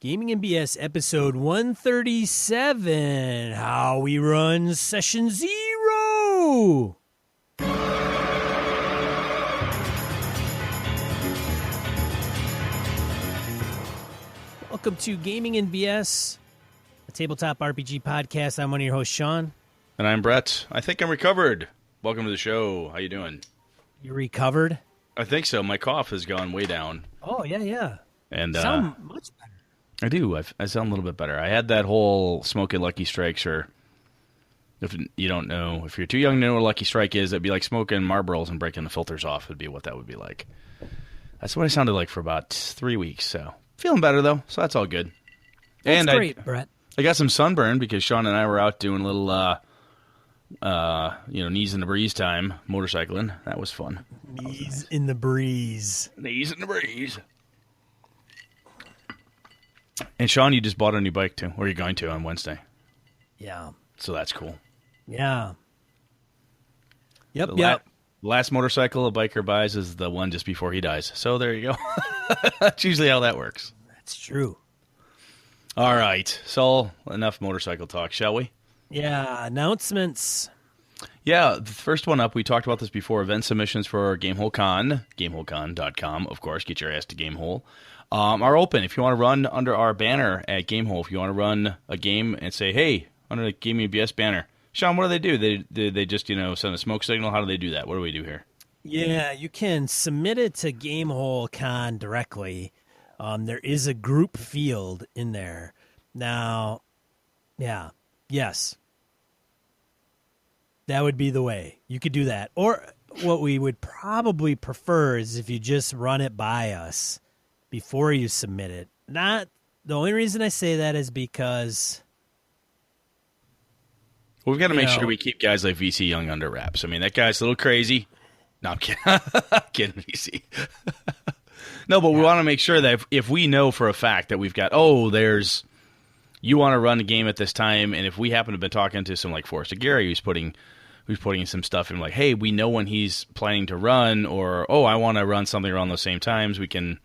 Gaming and BS episode 137, How We Run Session 0. Welcome to Gaming and BS, a tabletop RPG podcast. I'm one of your hosts, Sean. And I'm Brett. I think I'm recovered. Welcome to the show. How you doing? You recovered? I think so. My cough has gone way down. Oh, yeah. And sound much better. I do. I sound a little bit better. I had that whole smoking Lucky Strikes, or if you don't know, if you're too young to know what a Lucky Strike is, it'd be like smoking Marlboros and breaking the filters off would be what that would be like. That's what I sounded like for about 3 weeks, so feeling better, though, so that's all good. That's great, Brett. I got some sunburn because Sean and I were out doing a little, knees in the breeze time, motorcycling. That was fun. Knees in the breeze. Knees in the breeze. And Sean, you just bought a new bike, too, or you're going to on Wednesday. Yeah. So that's cool. Yeah. Yep. Last motorcycle a biker buys is the one just before he dies. So there you go. That's usually how that works. That's true. All right. So enough motorcycle talk, shall we? Yeah. Announcements. Yeah. The first one up, we talked about this before. Event submissions for Gamehole Con, GameholeCon.com, of course. Get your ass to Gamehole. Are open. If you want to run under our banner at Gamehole, if you want to run a game and say, hey, under the Gaming BS banner, Sean, what do? They just, send a smoke signal? How do they do that? What do we do here? Yeah, you can submit it to Gamehole Con directly. There is a group field in there. Now, yes. That would be the way. You could do that. Or what we would probably prefer is if you just run it by us before you submit it. Not the only reason I say that is because we've got to make sure we keep guys like VC Young under wraps. I mean, that guy's a little crazy. No, I'm kidding. I'm kidding, VC. No, but we want to make sure that if we know for a fact that we've got, you want to run a game at this time, and if we happen to have been talking to some like Forrester Gary who's putting some stuff in, like, hey, we know when he's planning to run, or I want to run something around those same times, we can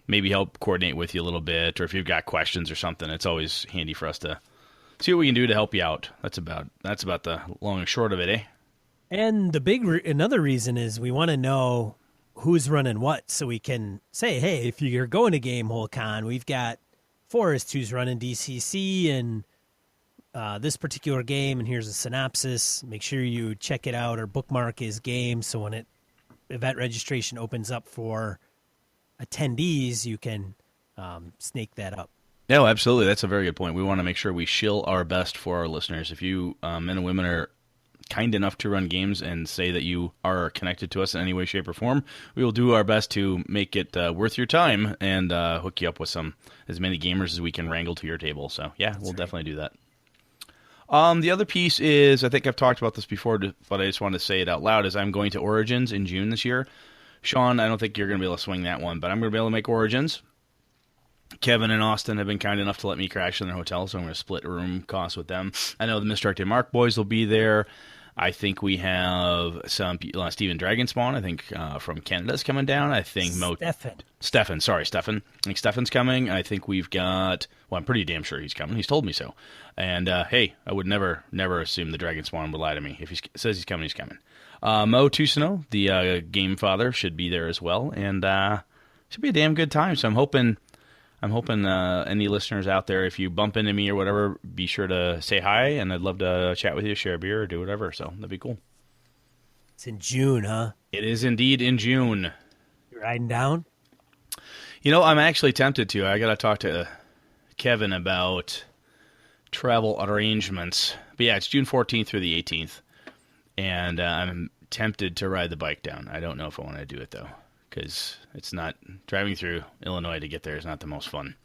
maybe help coordinate with you a little bit, or if you've got questions or something, it's always handy for us to see what we can do to help you out. That's about the long and short of it, eh? And another reason is we want to know who's running what, so we can say, hey, if you're going to Gamehole Con, we've got Forrest who's running DCC and this particular game, and here's a synopsis. Make sure you check it out or bookmark his game, so when event registration opens up for attendees, you can snake that up. No, absolutely. That's a very good point. We want to make sure we shill our best for our listeners. If you men and women are kind enough to run games and say that you are connected to us in any way, shape, or form, we will do our best to make it worth your time and hook you up with as many gamers as we can wrangle to your table. So, yeah, we'll definitely do that. The other piece is, I think I've talked about this before, but I just wanted to say it out loud, is I'm going to Origins in June this year. Sean, I don't think you're going to be able to swing that one, but I'm going to be able to make Origins. Kevin and Austin have been kind enough to let me crash in their hotel, so I'm going to split room costs with them. I know the Misdirected Mark boys will be there. I think we have some Stephen Dragonspawn, I think, from Canada's coming down. I think Stefan. I think Stefan's coming. I think we've got, I'm pretty damn sure he's coming. He's told me so. And, hey, I would never assume the Dragonspawn would lie to me. If he says he's coming, he's coming. Mo Tusino, the game father, should be there as well. And should be a damn good time. So I'm hoping any listeners out there, if you bump into me or whatever, be sure to say hi, and I'd love to chat with you, share a beer, or do whatever. So that'd be cool. It's in June, huh? It is indeed in June. You riding down? I'm actually tempted to. I got to talk to Kevin about travel arrangements. But yeah, it's June 14th through the 18th, and I'm tempted to ride the bike down. I don't know if I want to do it, though, because it's not driving through Illinois to get there is not the most fun.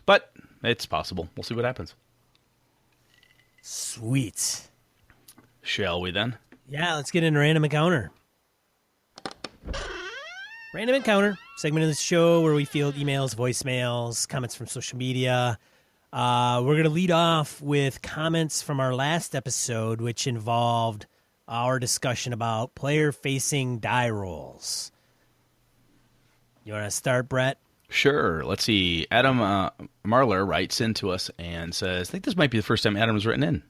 But it's possible. We'll see what happens. Sweet. Shall we then? Yeah, let's get into Random Encounter. Random Encounter, segment of the show where we field emails, voicemails, comments from social media. We're going to lead off with comments from our last episode, which involved our discussion about player-facing die rolls. You want to start, Brett? Sure. Let's see. Adam Marler writes into us and says, I think this might be the first time Adam's written in.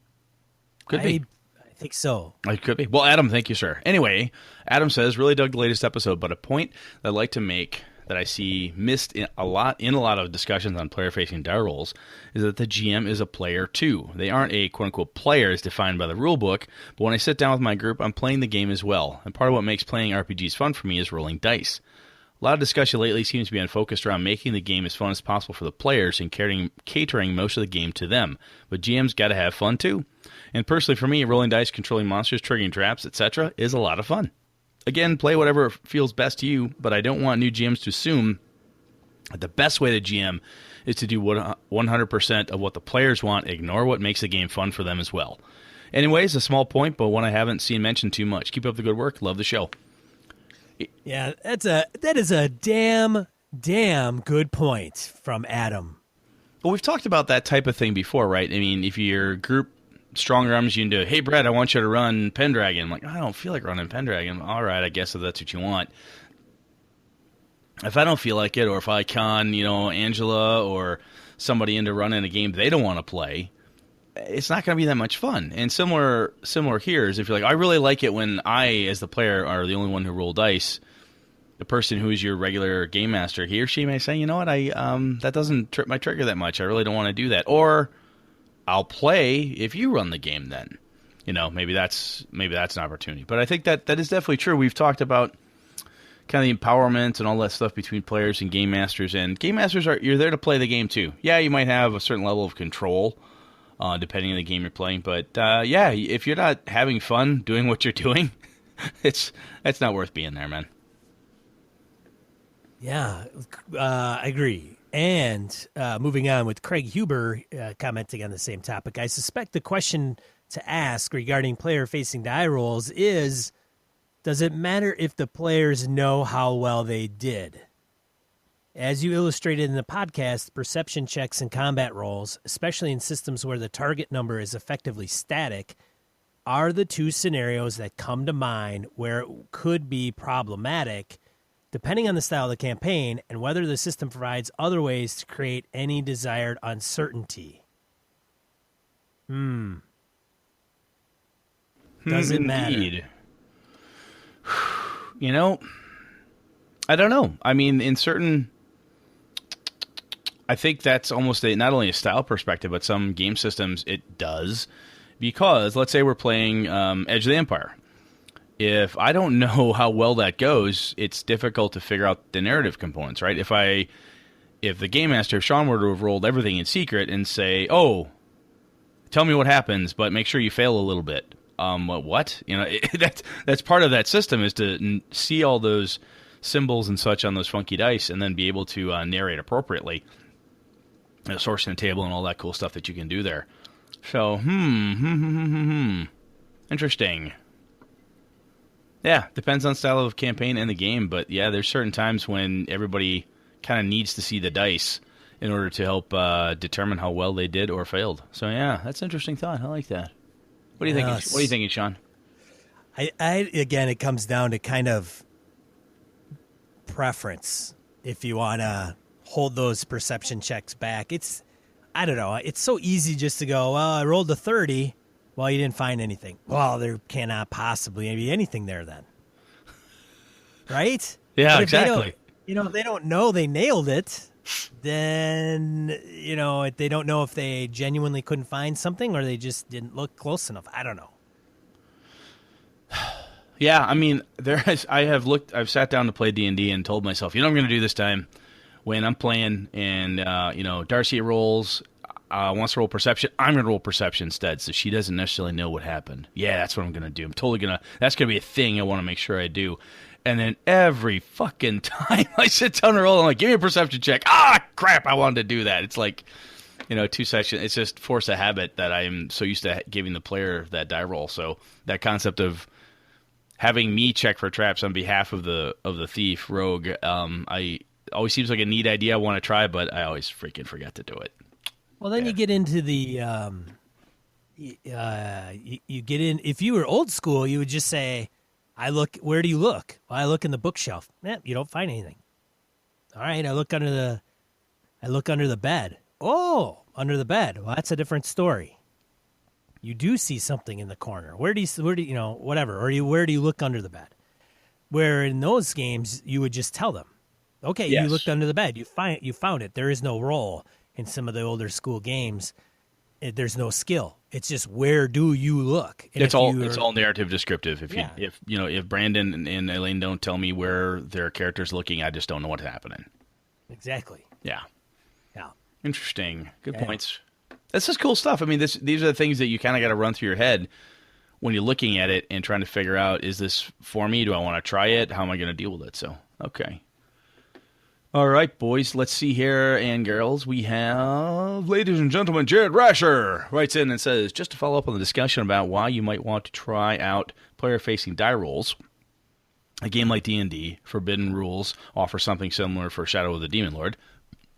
Could be. I think so. It could be. Well, Adam, thank you, sir. Anyway, Adam says, really dug the latest episode, but a point that I'd like to make that I see missed in a lot of discussions on player-facing die rolls is that the GM is a player too. They aren't a quote-unquote player as defined by the rule book, but when I sit down with my group, I'm playing the game as well. And part of what makes playing RPGs fun for me is rolling dice. A lot of discussion lately seems to be focused around making the game as fun as possible for the players and catering most of the game to them. But GM's got to have fun too. And personally for me, rolling dice, controlling monsters, triggering traps, etc. is a lot of fun. Again, play whatever feels best to you, but I don't want new GMs to assume that the best way to GM is to do 100% of what the players want, ignore what makes the game fun for them as well. Anyways, a small point, but one I haven't seen mentioned too much. Keep up the good work. Love the show. Yeah, that is a damn good point from Adam. Well, we've talked about that type of thing before, right? I mean, if your group strong arms you into, hey, Brett, I want you to run Pendragon. I'm like, I don't feel like running Pendragon. All right, I guess if that's what you want. If I don't feel like it, or if I con, Angela or somebody into running a game they don't want to play, it's not going to be that much fun. And similar here is if you're like, I really like it when I, as the player, are the only one who roll dice. The person who is your regular game master, he or she may say, you know what, that doesn't trip my trigger that much. I really don't want to do that. Or I'll play if you run the game then. Maybe that's an opportunity. But I think that is definitely true. We've talked about kind of the empowerment and all that stuff between players and game masters. And game masters you're there to play the game too. Yeah, you might have a certain level of control depending on the game you're playing. But if you're not having fun doing what you're doing, it's not worth being there, man. Yeah, I agree. And moving on with Craig Huber commenting on the same topic, I suspect the question to ask regarding player-facing die rolls is, does it matter if the players know how well they did? As you illustrated in the podcast, perception checks and combat rolls, especially in systems where the target number is effectively static, are the two scenarios that come to mind where it could be problematic, depending on the style of the campaign and whether the system provides other ways to create any desired uncertainty. Does it matter? I don't know. I mean, I think that's almost not only a style perspective, but some game systems it does. Because let's say we're playing Edge of the Empire. If I don't know how well that goes, it's difficult to figure out the narrative components, right? If the game master, if Sean were to have rolled everything in secret and say, "Oh, tell me what happens, but make sure you fail a little bit," what? That's part of that system is to see all those symbols and such on those funky dice, and then be able to narrate appropriately, sourcing the table and all that cool stuff that you can do there. So, interesting. Yeah, depends on style of campaign and the game, but yeah, there's certain times when everybody kind of needs to see the dice in order to help determine how well they did or failed. So yeah, that's an interesting thought. I like that. What do you think? What are you thinking, Sean? I again, it comes down to kind of preference. If you want to hold those perception checks back, I don't know. It's so easy just to go, well, I rolled a 30. Well, you didn't find anything. Well, there cannot possibly be anything there then. Right? Yeah, exactly. If they don't know they nailed it, then, they don't know if they genuinely couldn't find something or they just didn't look close enough. I don't know. Yeah, I mean, I've sat down to play D&D and told myself, I'm going to do this time when I'm playing and, Darcy rolls, wants to roll perception. I'm going to roll perception instead, so she doesn't necessarily know what happened. Yeah, that's what I'm going to do. That's going to be a thing I want to make sure I do. And then every fucking time I sit down and roll, I'm like, give me a perception check. Ah, crap, I wanted to do that. It's like, 2 sections. It's just force of habit that I'm so used to giving the player that die roll. So that concept of having me check for traps on behalf of the thief, rogue, I always seems like a neat idea I want to try, but I always freaking forget to do it. Well, then you get into the, you get in, if you were old school, you would just say, where do you look? Well, I look in the bookshelf. You don't find anything. All right, I look under the bed. Oh, under the bed. Well, that's a different story. You do see something in the corner. Where do you know, whatever, or where do you look under the bed? Where in those games you would just tell them, okay, Yes. you looked under the bed, you found it. There is no roll in some of the older school games. There's no skill. It's just where do you look? And It's all narrative descriptive. If Brandon and Elaine don't tell me where their character's looking, I just don't know what's happening. Exactly. Yeah. Yeah. Interesting. Good points. This is cool stuff. I mean, these are the things that you kind of got to run through your head when you're looking at it and trying to figure out, is this for me? Do I want to try it? How am I going to deal with it? So, okay. All right, boys, let's see here. And girls, we have, ladies and gentlemen, Jared Rasher writes in and says, just to follow up on the discussion about why you might want to try out player-facing die rolls, a game like D&D, Forbidden Rules, offers something similar for Shadow of the Demon Lord.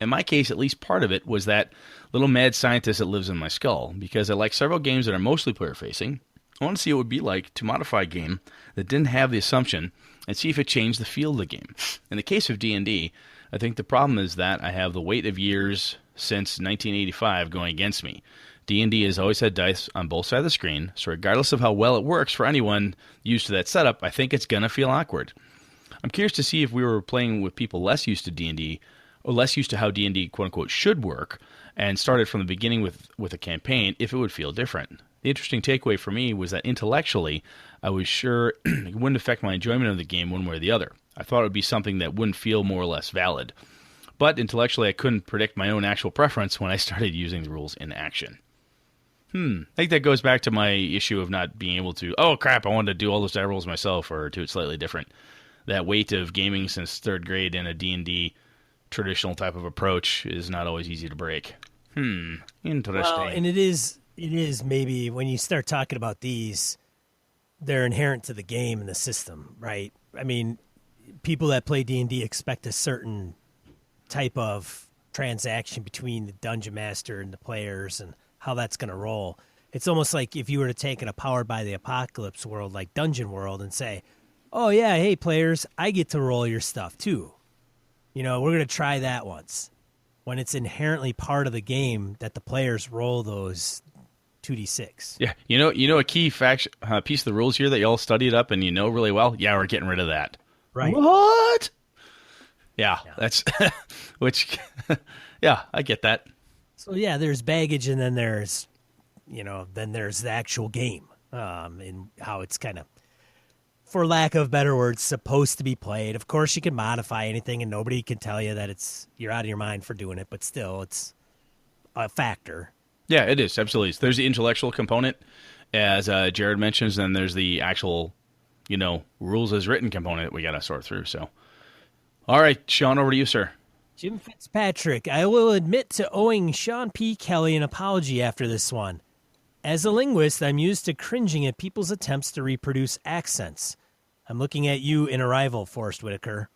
In my case, at least part of it was that little mad scientist that lives in my skull, because I like several games that are mostly player-facing. I want to see what it would be like to modify a game that didn't have the assumption and see if it changed the feel of the game. In the case of D&D, I think the problem is that I have the weight of years since 1985 going against me. D&D has always had dice on both sides of the screen, so regardless of how well it works for anyone used to that setup, I think it's going to feel awkward. I'm curious to see if we were playing with people less used to D&D, or less used to how D&D quote-unquote should work, and started from the beginning with a campaign, if it would feel different. The interesting takeaway for me was that intellectually, I was sure it wouldn't affect my enjoyment of the game one way or the other. I thought it would be something that wouldn't feel more or less valid. But intellectually, I couldn't predict my own actual preference when I started using the rules in action. I think that goes back to my issue of not being able to, oh crap, I wanted to do all those die rolls myself, or do it slightly different. That weight of gaming since third grade in a D&D traditional type of approach is not always easy to break. Interesting. Well, and it is maybe when you start talking about these, they're inherent to the game and the system, right? I mean, people that play D&D expect a certain type of transaction between the dungeon master and the players and how that's going to roll. It's almost like if you were to take a Powered by the Apocalypse world like Dungeon World and say, oh, yeah, hey, players, I get to roll your stuff too. You know, we're going to try that once. When it's inherently part of the game that the players roll those 2d6. Yeah, you know a key piece of the rules here that you all studied up and you know really well? Yeah, we're getting rid of that. Right. What? Yeah. That's, which, yeah, I get that. So, yeah, there's baggage and then there's the actual game and how it's kind of, for lack of better words, supposed to be played. Of course, you can modify anything and nobody can tell you that you're out of your mind for doing it, but still, it's a factor. Yeah, it is. Absolutely. So there's the intellectual component, as Jared mentions, and there's the actual, rules as written component that we got to sort through. So, all right, Sean, over to you, sir. Jim Fitzpatrick, I will admit to owing Sean P. Kelly an apology after this one. As a linguist, I'm used to cringing at people's attempts to reproduce accents. I'm looking at you in Arrival, Forrest Whitaker.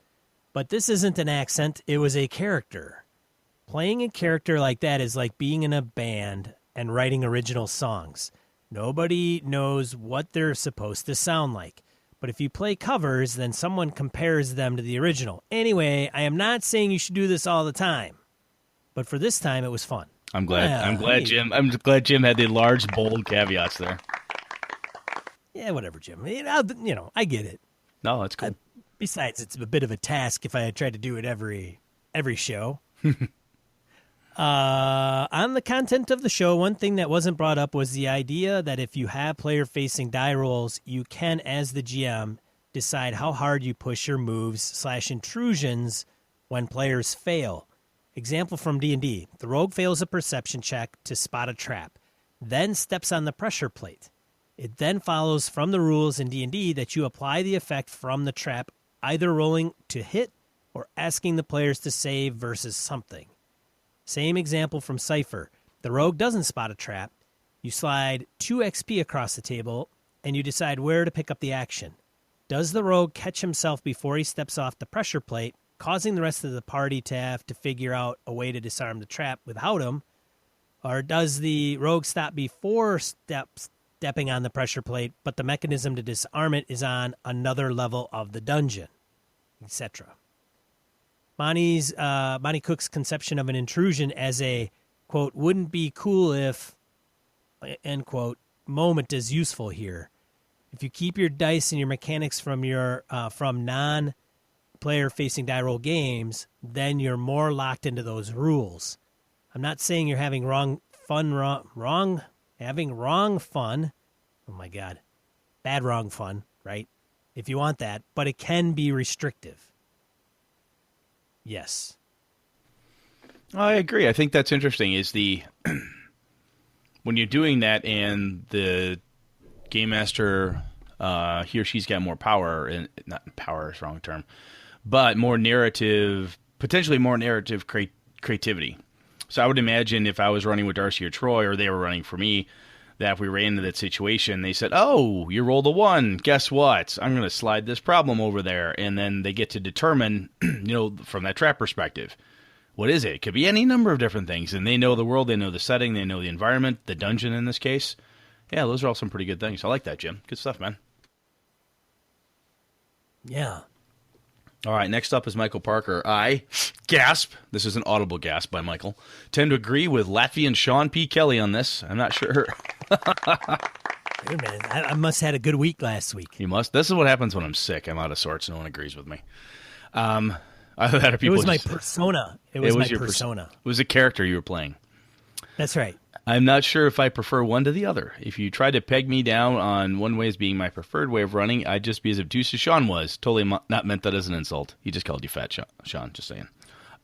But this isn't an accent, it was a character. Playing a character like that is like being in a band and writing original songs. Nobody knows what they're supposed to sound like. But if you play covers, then someone compares them to the original. Anyway, I am not saying you should do this all the time. But for this time, it was fun. I'm glad Jim had the large, bold caveats there. Yeah, whatever, Jim. I get it. No, that's cool. Besides, it's a bit of a task if I tried to do it every show. On the content of the show, one thing that wasn't brought up was the idea that if you have player-facing die rolls, you can, as the GM, decide how hard you push your moves / intrusions when players fail. Example from D&D. The rogue fails a perception check to spot a trap, then steps on the pressure plate. It then follows from the rules in D&D that you apply the effect from the trap, either rolling to hit or asking the players to save versus something. Same example from Cypher. The rogue doesn't spot a trap. You slide 2 XP across the table, and you decide where to pick up the action. Does the rogue catch himself before he steps off the pressure plate, causing the rest of the party to have to figure out a way to disarm the trap without him? Or does the rogue stop before stepping on the pressure plate, but the mechanism to disarm it is on another level of the dungeon, etc.? Monty Cook's conception of an intrusion as a, quote, wouldn't be cool if, end quote, moment is useful here. If you keep your dice and your mechanics from non-player facing die roll games, then you're more locked into those rules. I'm not saying you're having wrong fun. Oh my God. Bad wrong fun, right? If you want that, but it can be restrictive. Yes. I agree. I think that's interesting is when you're doing that and the game master, he or she's got more power, and not power is the wrong term, but potentially more narrative creativity. So I would imagine if I was running with Darcy or Troy, or they were running for me, that if we ran into that situation, they said, oh, you rolled a 1. Guess what? I'm going to slide this problem over there. And then they get to determine, from that trap perspective, what is it? It could be any number of different things. And they know the world, they know the setting, they know the environment, the dungeon in this case. Yeah, those are all some pretty good things. I like that, Jim. Good stuff, man. Yeah. All right, next up is Michael Parker. I, gasp, this is an audible gasp by Michael, tend to agree with Latvian Sean P. Kelly on this. I'm not sure. Wait a minute. I must have had a good week last week. You must. This is what happens when I'm sick. I'm out of sorts. No one agrees with me. Either that or people it was my persona. It was my persona. It was a character you were playing. That's right. I'm not sure if I prefer one to the other. If you tried to peg me down on one way as being my preferred way of running, I'd just be as obtuse as Sean was. Totally not meant that as an insult. He just called you fat, Sean. Just saying.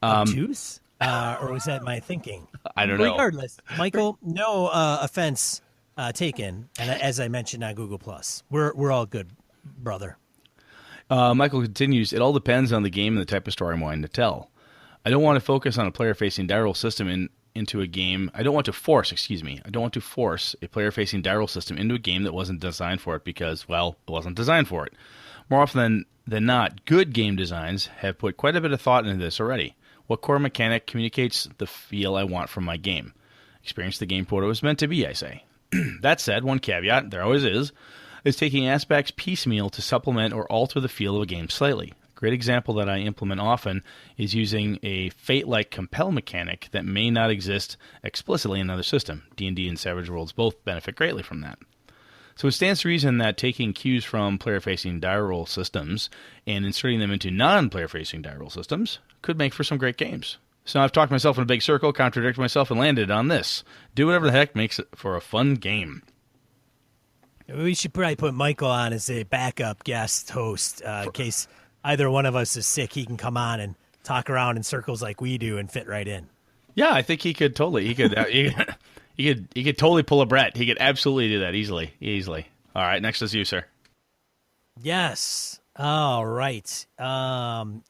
Obtuse? Or was that my thinking? I don't know. Regardless, Michael, no offense taken. And as I mentioned on Google+, we're all good, brother. Michael continues, it all depends on the game and the type of story I'm wanting to tell. I don't want to focus on a player-facing die roll system into a game. I don't want to force a player-facing die roll system into a game that wasn't designed for it because, well, it wasn't designed for it. More often than not, good game designs have put quite a bit of thought into this already. What core mechanic communicates the feel I want from my game? Experience the game for what it was meant to be, I say. That said, one caveat, there always is taking aspects piecemeal to supplement or alter the feel of a game slightly. A great example that I implement often is using a Fate-like compel mechanic that may not exist explicitly in another system. D&D and Savage Worlds both benefit greatly from that. So it stands to reason that taking cues from player-facing die roll systems and inserting them into non-player-facing die roll systems could make for some great games. So I've talked myself in a big circle, contradicted myself, and landed on this. Do whatever the heck makes it for a fun game. We should probably put Michael on as a backup guest host in case either one of us is sick. He can come on and talk around in circles like we do and fit right in. Yeah, I think he could totally. He could totally pull a Brett. He could absolutely do that easily. All right, next is you, sir. Yes. All right.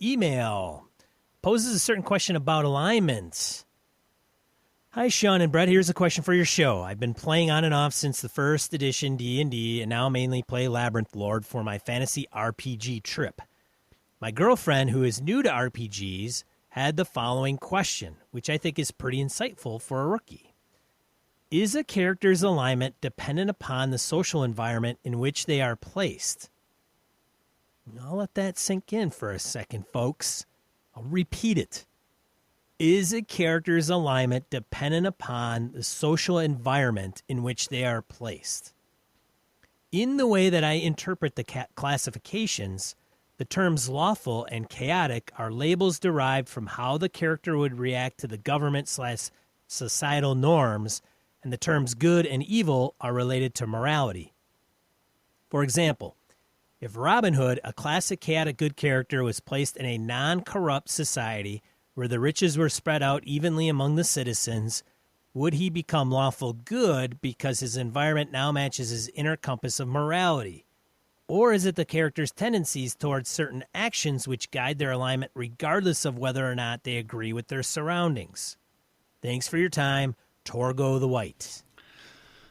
Email poses a certain question about alignment. Hi, Sean and Brett. Here's a question for your show. I've been playing on and off since the first edition D&D and now mainly play Labyrinth Lord for my fantasy RPG trip. My girlfriend, who is new to RPGs, had the following question, which I think is pretty insightful for a rookie. Is a character's alignment dependent upon the social environment in which they are placed? I'll let that sink in for a second, folks. I'll repeat it. Is a character's alignment dependent upon the social environment in which they are placed? In the way that I interpret the classifications, the terms lawful and chaotic are labels derived from how the character would react to the government/societal norms, and the terms good and evil are related to morality. For example, if Robin Hood, a classic chaotic good character, was placed in a non-corrupt society where the riches were spread out evenly among the citizens, would he become lawful good because his environment now matches his inner compass of morality? Or is it the character's tendencies towards certain actions which guide their alignment regardless of whether or not they agree with their surroundings? Thanks for your time, Torgo the White.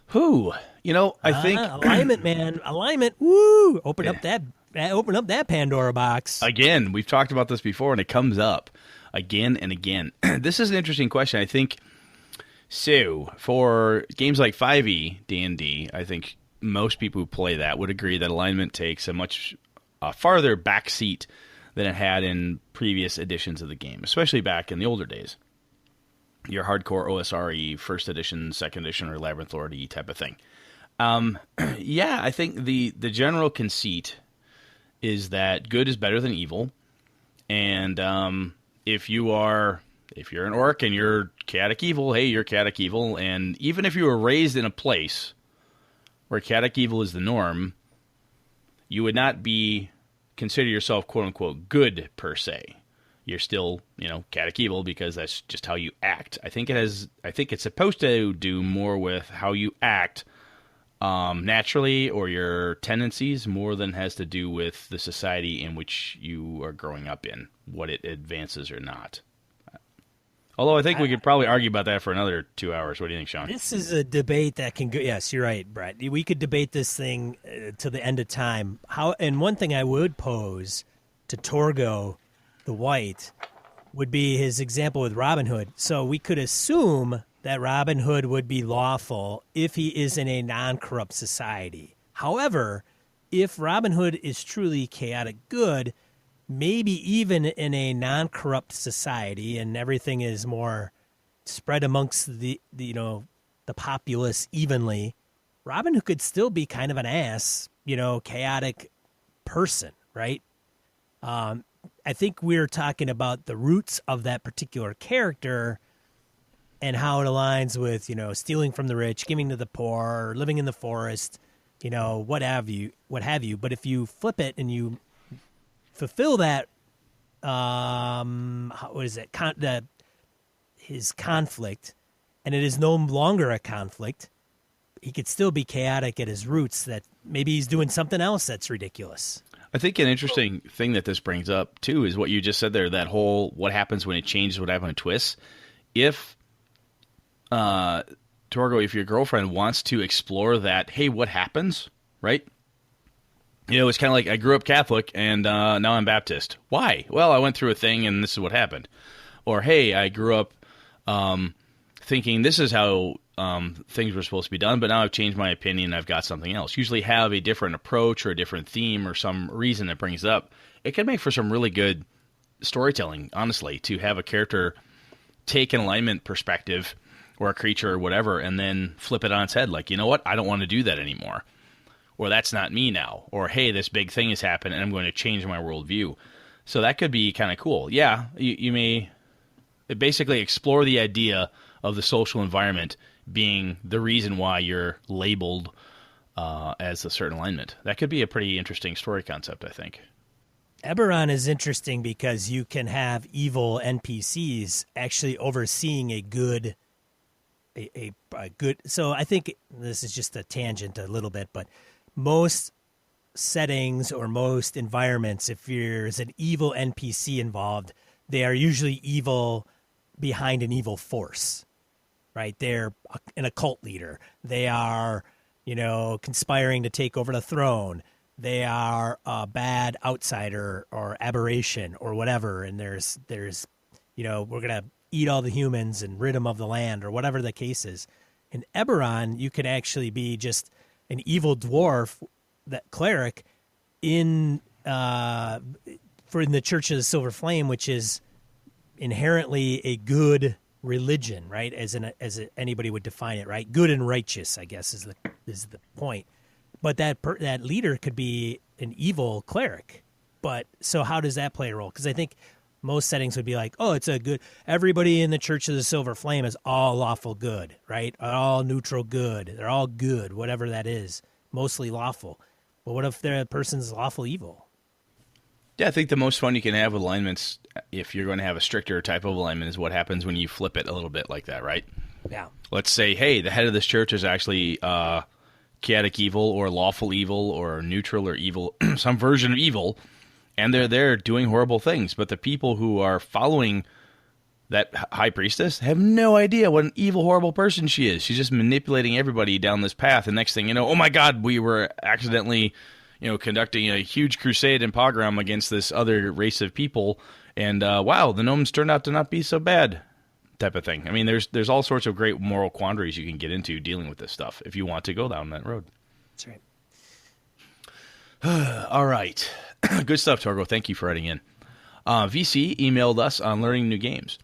Who? I think alignment, man. Alignment. Woo! Open up that Pandora box. Again, we've talked about this before, and it comes up again and again. This is an interesting question. I think so. For games like 5e D&D, I think most people who play that would agree that alignment takes a much farther backseat than it had in previous editions of the game, especially back in the older days. Your hardcore OSRE, first edition, second edition, or Labyrinth Lord type of thing. Yeah, I think the general conceit is that good is better than evil, and if you're an orc and you're chaotic evil, hey, you're chaotic evil, and even if you were raised in a place where chaotic evil is the norm, you would not consider yourself quote unquote good per se. You're still, chaotic evil because that's just how you act. I think it's supposed to do more with how you act naturally or your tendencies more than has to do with the society in which you are growing up in, what it advances or not. Although I think we could probably argue about that for another 2 hours. What do you think, Sean? This is a debate that can go. Yes, you're right, Brett. We could debate this thing to the end of time. And one thing I would pose to Torgo, the White, would be his example with Robin Hood. So we could assume that Robin Hood would be lawful if he is in a non-corrupt society. However, if Robin Hood is truly chaotic good, maybe even in a non-corrupt society and everything is more spread amongst the populace evenly, Robin Hood could still be kind of an ass, chaotic person, right? I think we're talking about the roots of that particular character and how it aligns with, stealing from the rich, giving to the poor, living in the forest, what have you. But if you flip it and you fulfill that, his conflict, and it is no longer a conflict, he could still be chaotic at his roots, that maybe he's doing something else that's ridiculous. I think an interesting thing that this brings up, too, is what you just said there, that whole what happens when it changes, what happens when it twists. If, Torgo, if your girlfriend wants to explore that, hey, what happens, right? It's kind of like I grew up Catholic and now I'm Baptist. Why? Well, I went through a thing and this is what happened. Or, hey, I grew up thinking this is how things were supposed to be done, but now I've changed my opinion and I've got something else. Usually have a different approach or a different theme or some reason that brings it up. It can make for some really good storytelling, honestly, to have a character take an alignment perspective or a creature or whatever and then flip it on its head. Like, you know what? I don't want to do that anymore. Or that's not me now. Or, hey, this big thing has happened and I'm going to change my worldview. So that could be kind of cool. Yeah, you may basically explore the idea of the social environment being the reason why you're labeled as a certain alignment. That could be a pretty interesting story concept, I think. Eberron is interesting because you can have evil NPCs actually overseeing a good. So I think this is just a tangent a little bit, but most settings or most environments, if there's an evil NPC involved, they are usually evil behind an evil force, right? They're an occult leader. They are, conspiring to take over the throne. They are a bad outsider or aberration or whatever. And there's we're going to eat all the humans and rid them of the land or whatever the case is. In Eberron, you could actually be just an evil dwarf, that cleric, in the Church of the Silver Flame, which is inherently a good religion, right? As anybody would define it, right? Good and righteous, I guess, is the point. But that leader could be an evil cleric. But so how does that play a role? Because I think most settings would be like, oh, it's a good, everybody in the Church of the Silver Flame is all lawful good, right? All neutral good. They're all good, whatever that is, mostly lawful. But what if the person's lawful evil? Yeah, I think the most fun you can have with alignments, if you're going to have a stricter type of alignment, is what happens when you flip it a little bit like that, right? Yeah. Let's say, hey, the head of this church is actually chaotic evil or lawful evil or neutral or evil, some version of evil, and they're there doing horrible things. But the people who are following that high priestess have no idea what an evil, horrible person she is. She's just manipulating everybody down this path. And next thing you know, oh my God, we were accidentally, conducting a huge crusade and pogrom against this other race of people. And wow, the gnomes turned out to not be so bad, type of thing. I mean, there's all sorts of great moral quandaries you can get into dealing with this stuff if you want to go down that road. That's right. All right. Good stuff, Torgo. Thank you for writing in. VC emailed us on learning new games.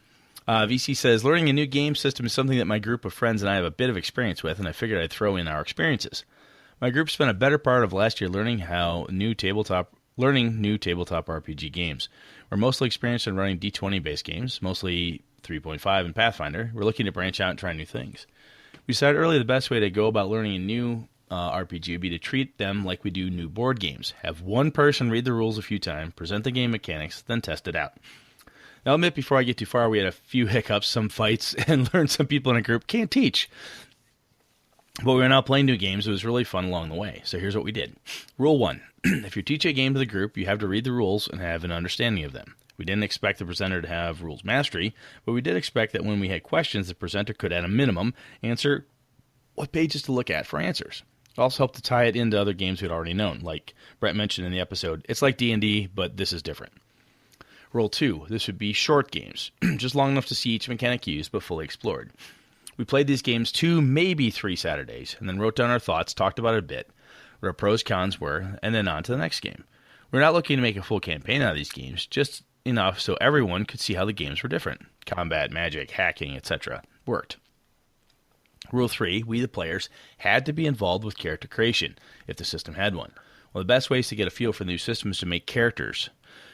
VC says, learning a new game system is something that my group of friends and I have a bit of experience with, and I figured I'd throw in our experiences. My group spent a better part of last year learning new tabletop RPG games. We're mostly experienced in running D20-based games, mostly 3.5 and Pathfinder. We're looking to branch out and try new things. We decided early the best way to go about learning a new RPG would be to treat them like we do new board games. Have one person read the rules a few times, present the game mechanics, then test it out. Now, I'll admit, before I get too far, we had a few hiccups, some fights, and learned some people in a group can't teach. But we were now playing new games. It was really fun along the way. So here's what we did. Rule 1. If you teach a game to the group, you have to read the rules and have an understanding of them. We didn't expect the presenter to have rules mastery, but we did expect that when we had questions, the presenter could, at a minimum, answer what pages to look at for answers. It also helped to tie it into other games we'd already known. Like Brett mentioned in the episode, it's like D&D, but this is different. Rule 2. This would be short games, just long enough to see each mechanic used, but fully explored. We played these games 2, maybe 3 Saturdays, and then wrote down our thoughts, talked about it a bit, what our pros, cons were, and then on to the next game. We're not looking to make a full campaign out of these games, just enough so everyone could see how the games were different. Combat, magic, hacking, etc. worked. Rule 3, we the players had to be involved with character creation, if the system had one. One of the best ways to get a feel for the new system is to make characters.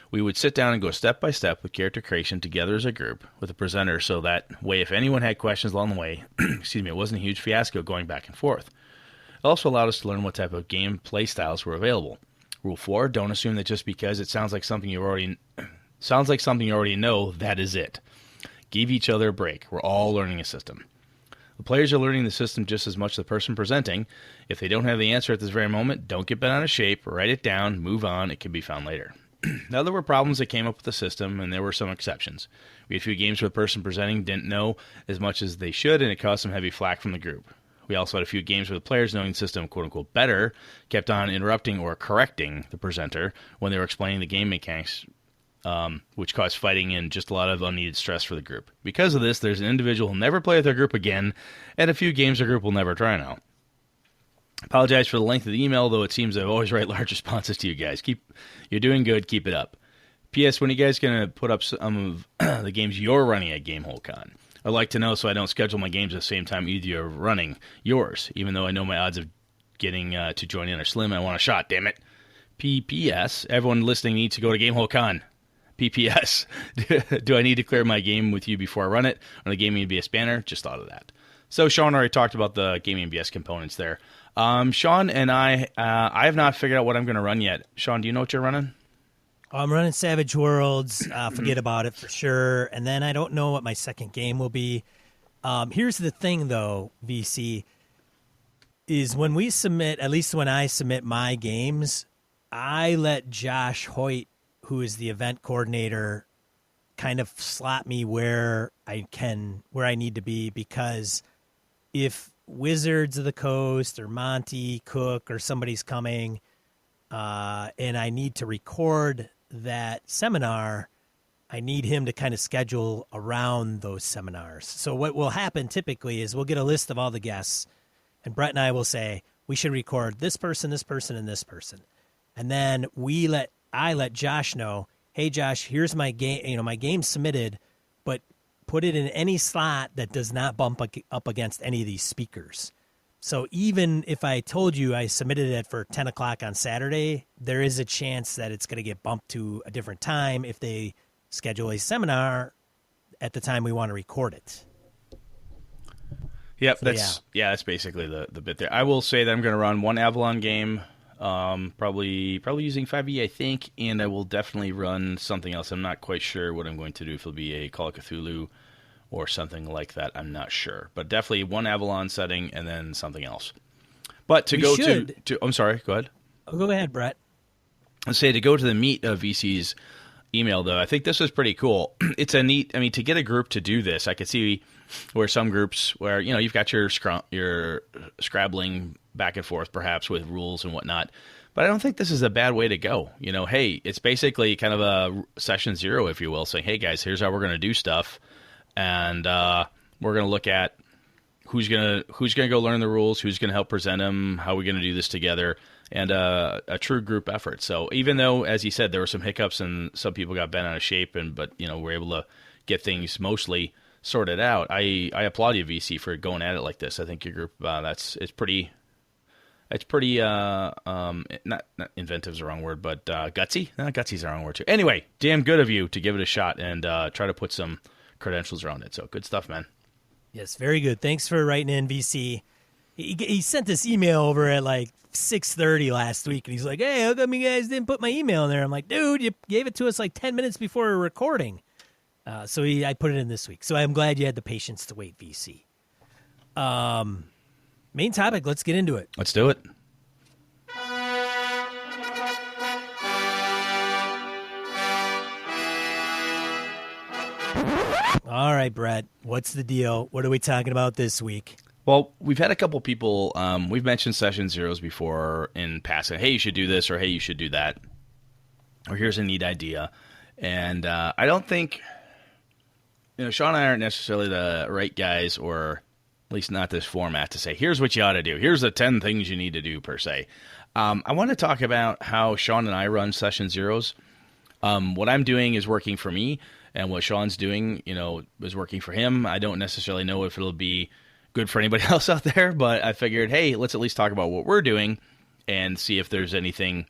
We would sit down and go step by step with character creation together as a group with a presenter, so that way if anyone had questions along the way, it wasn't a huge fiasco going back and forth. It also allowed us to learn what type of game play styles were available. Rule 4, don't assume that just because it sounds like something you already know, that is it. Give each other a break. We're all learning a system. The players are learning the system just as much as the person presenting. If they don't have the answer at this very moment, don't get bent out of shape, write it down, move on, it can be found later. Now, there were problems that came up with the system, and there were some exceptions. We had a few games where the person presenting didn't know as much as they should, and it caused some heavy flack from the group. We also had a few games where the players, knowing the system quote-unquote better, kept on interrupting or correcting the presenter when they were explaining the game mechanics, which caused fighting and just a lot of unneeded stress for the group. Because of this, there's an individual who'll never play with their group again, and a few games their group will never try now. Apologize for the length of the email, though it seems I always write large responses to you guys. You're doing good. Keep it up. P.S. When are you guys going to put up some of the games you're running at Gamehole Con? I'd like to know so I don't schedule my games at the same time either you're running yours, even though I know my odds of getting to join in are slim. I want a shot, damn it. P.P.S. Everyone listening needs to go to Gamehole Con. P.P.S. Do I need to clear my game with you before I run it? Or the gaming BS banner? Just thought of that. So Sean already talked about the gaming BS components there. Sean and I have not figured out what I'm going to run yet. Sean, do you know what you're running? I'm running Savage Worlds. Forget about it for sure. And then I don't know what my second game will be. Here's the thing, though, VC, is when we submit, at least when I submit my games, I let Josh Hoyt, who is the event coordinator, kind of slot me where I need to be, because if Wizards of the Coast or Monty Cook or somebody's coming and I need to record that seminar, I need him to kind of schedule around those seminars. So what will happen typically is we'll get a list of all the guests, and Brett and I will say, we should record this person, and this person. And then I let Josh know, hey, Josh, here's my game, my game's submitted, but put it in any slot that does not bump up against any of these speakers. So even if I told you I submitted it for 10 o'clock on Saturday, there is a chance that it's going to get bumped to a different time if they schedule a seminar at the time we want to record it. Yep, so, that's basically the bit there. I will say that I'm going to run one Avalon game, probably using 5e, I think, and I will definitely run something else. I'm not quite sure what I'm going to do, if it'll be a Call of Cthulhu or something like that. I'm not sure. But definitely one Avalon setting and then something else. But to I'm sorry, go ahead. Oh, go ahead, Brett. Let's say to go to the meat of VC's email, though, I think this is pretty cool. It's a neat, to get a group to do this, I could see where some groups where, you've got your scrabbling back and forth perhaps with rules and whatnot. But I don't think this is a bad way to go. Hey, it's basically kind of a session 0, if you will, saying, hey, guys, here's how we're going to do stuff. And we're going to look at who's gonna go learn the rules, who's gonna help present them, how are we gonna do this together, and a true group effort. So even though, as he said, there were some hiccups and some people got bent out of shape, but we're able to get things mostly sorted out. I applaud you, VC, for going at it like this. I think your group it's pretty not inventive is the wrong word, but gutsy. No, gutsy is the wrong word too. Anyway, damn good of you to give it a shot and try to put some credentials around it. So good stuff, man. Yes, very good. Thanks for writing in, VC. He sent this email over at like 6:30 last week, and he's like, "Hey, how come you guys didn't put my email in there?" I'm like, "Dude, you gave it to us like 10 minutes before we were recording." So I put it in this week. So I'm glad you had the patience to wait, VC. Main topic, let's get into it. Let's do it. All right, Brett, what's the deal? What are we talking about this week? Well, we've had a couple people, we've mentioned session zeros before in passing. Hey, you should do this, or hey, you should do that. Or here's a neat idea. And I don't think, Sean and I aren't necessarily the right guys, or at least not this format, to say, here's what you ought to do. Here's the 10 things you need to do, per se. I want to talk about how Sean and I run session zeros. What I'm doing is working for me, and what Sean's doing, is working for him. I don't necessarily know if it'll be good for anybody else out there, but I figured, hey, let's at least talk about what we're doing and see if there's any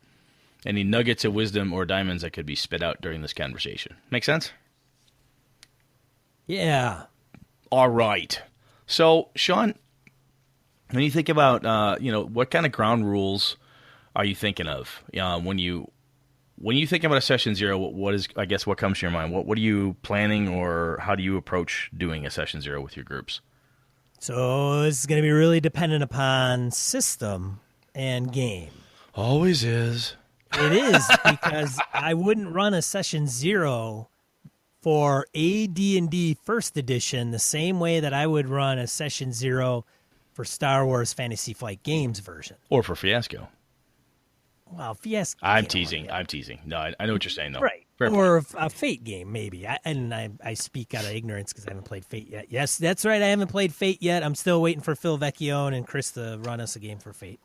nuggets of wisdom or diamonds that could be spit out during this conversation. Make sense? Yeah. All right. So, Sean, when you think about, what kind of ground rules are you thinking of when you think about a session zero? What comes to your mind? What are you planning, or how do you approach doing a session zero with your groups? So this is going to be really dependent upon system and game. Always is. It is, because I wouldn't run a session zero for AD&D First Edition the same way that I would run a session zero for Star Wars Fantasy Flight Games version. Or for Fiasco. Well, Fiasco. I'm teasing. No, I know what you're saying, though. Right. Fair or a Fate game, maybe. I speak out of ignorance because I haven't played Fate yet. Yes, that's right. I haven't played Fate yet. I'm still waiting for Phil Vecchione and Chris to run us a game for Fate.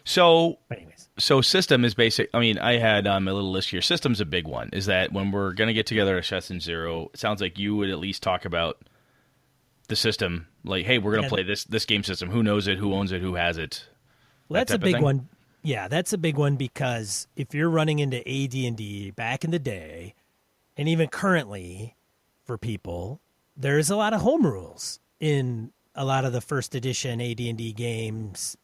So, anyways. So system is basic. I mean, I had a little list here. System's a big one. Is that when we're going to get together at session zero, it sounds like you would at least talk about the system. Like, hey, we're going to play this game system. Who knows it? Who owns it? Who has it? Well, that's a big one. Yeah, that's a big one, because if you're running into AD&D back in the day, and even currently for people, there's a lot of home rules in a lot of the first edition AD&D games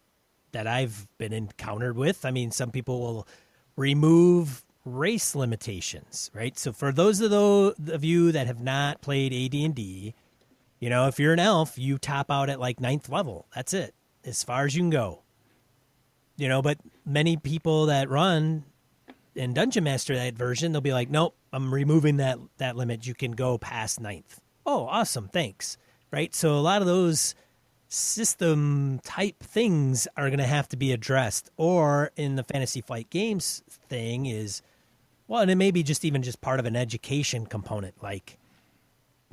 that I've been encountered with. I mean, some people will remove race limitations, right? So for those of you that have not played AD&D, if you're an elf, you top out at like 9th level. That's it, as far as you can go. But many people that run in Dungeon Master that version, they'll be like, nope, I'm removing that limit. You can go past 9th. Oh, awesome. Thanks. Right. So a lot of those system type things are going to have to be addressed. Or in the Fantasy Flight Games thing is, well, and it may be just part of an education component. Like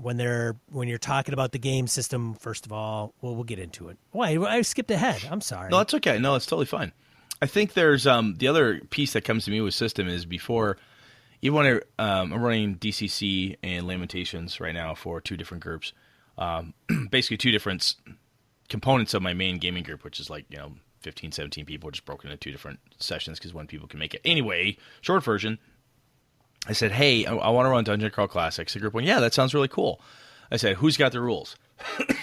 when you're talking about the game system, first of all, we'll get into it. Why? I skipped ahead. I'm sorry. No, it's okay. No, it's totally fine. I think there's the other piece that comes to me with system is before, even when I'm running DCC and Lamentations right now for two different groups, basically two different components of my main gaming group, which is like, 15, 17 people, just broken into two different sessions because one people can make it. Anyway, short version, I said, hey, I want to run Dungeon Crawl Classics. The group went, yeah, that sounds really cool. I said, who's got the rules?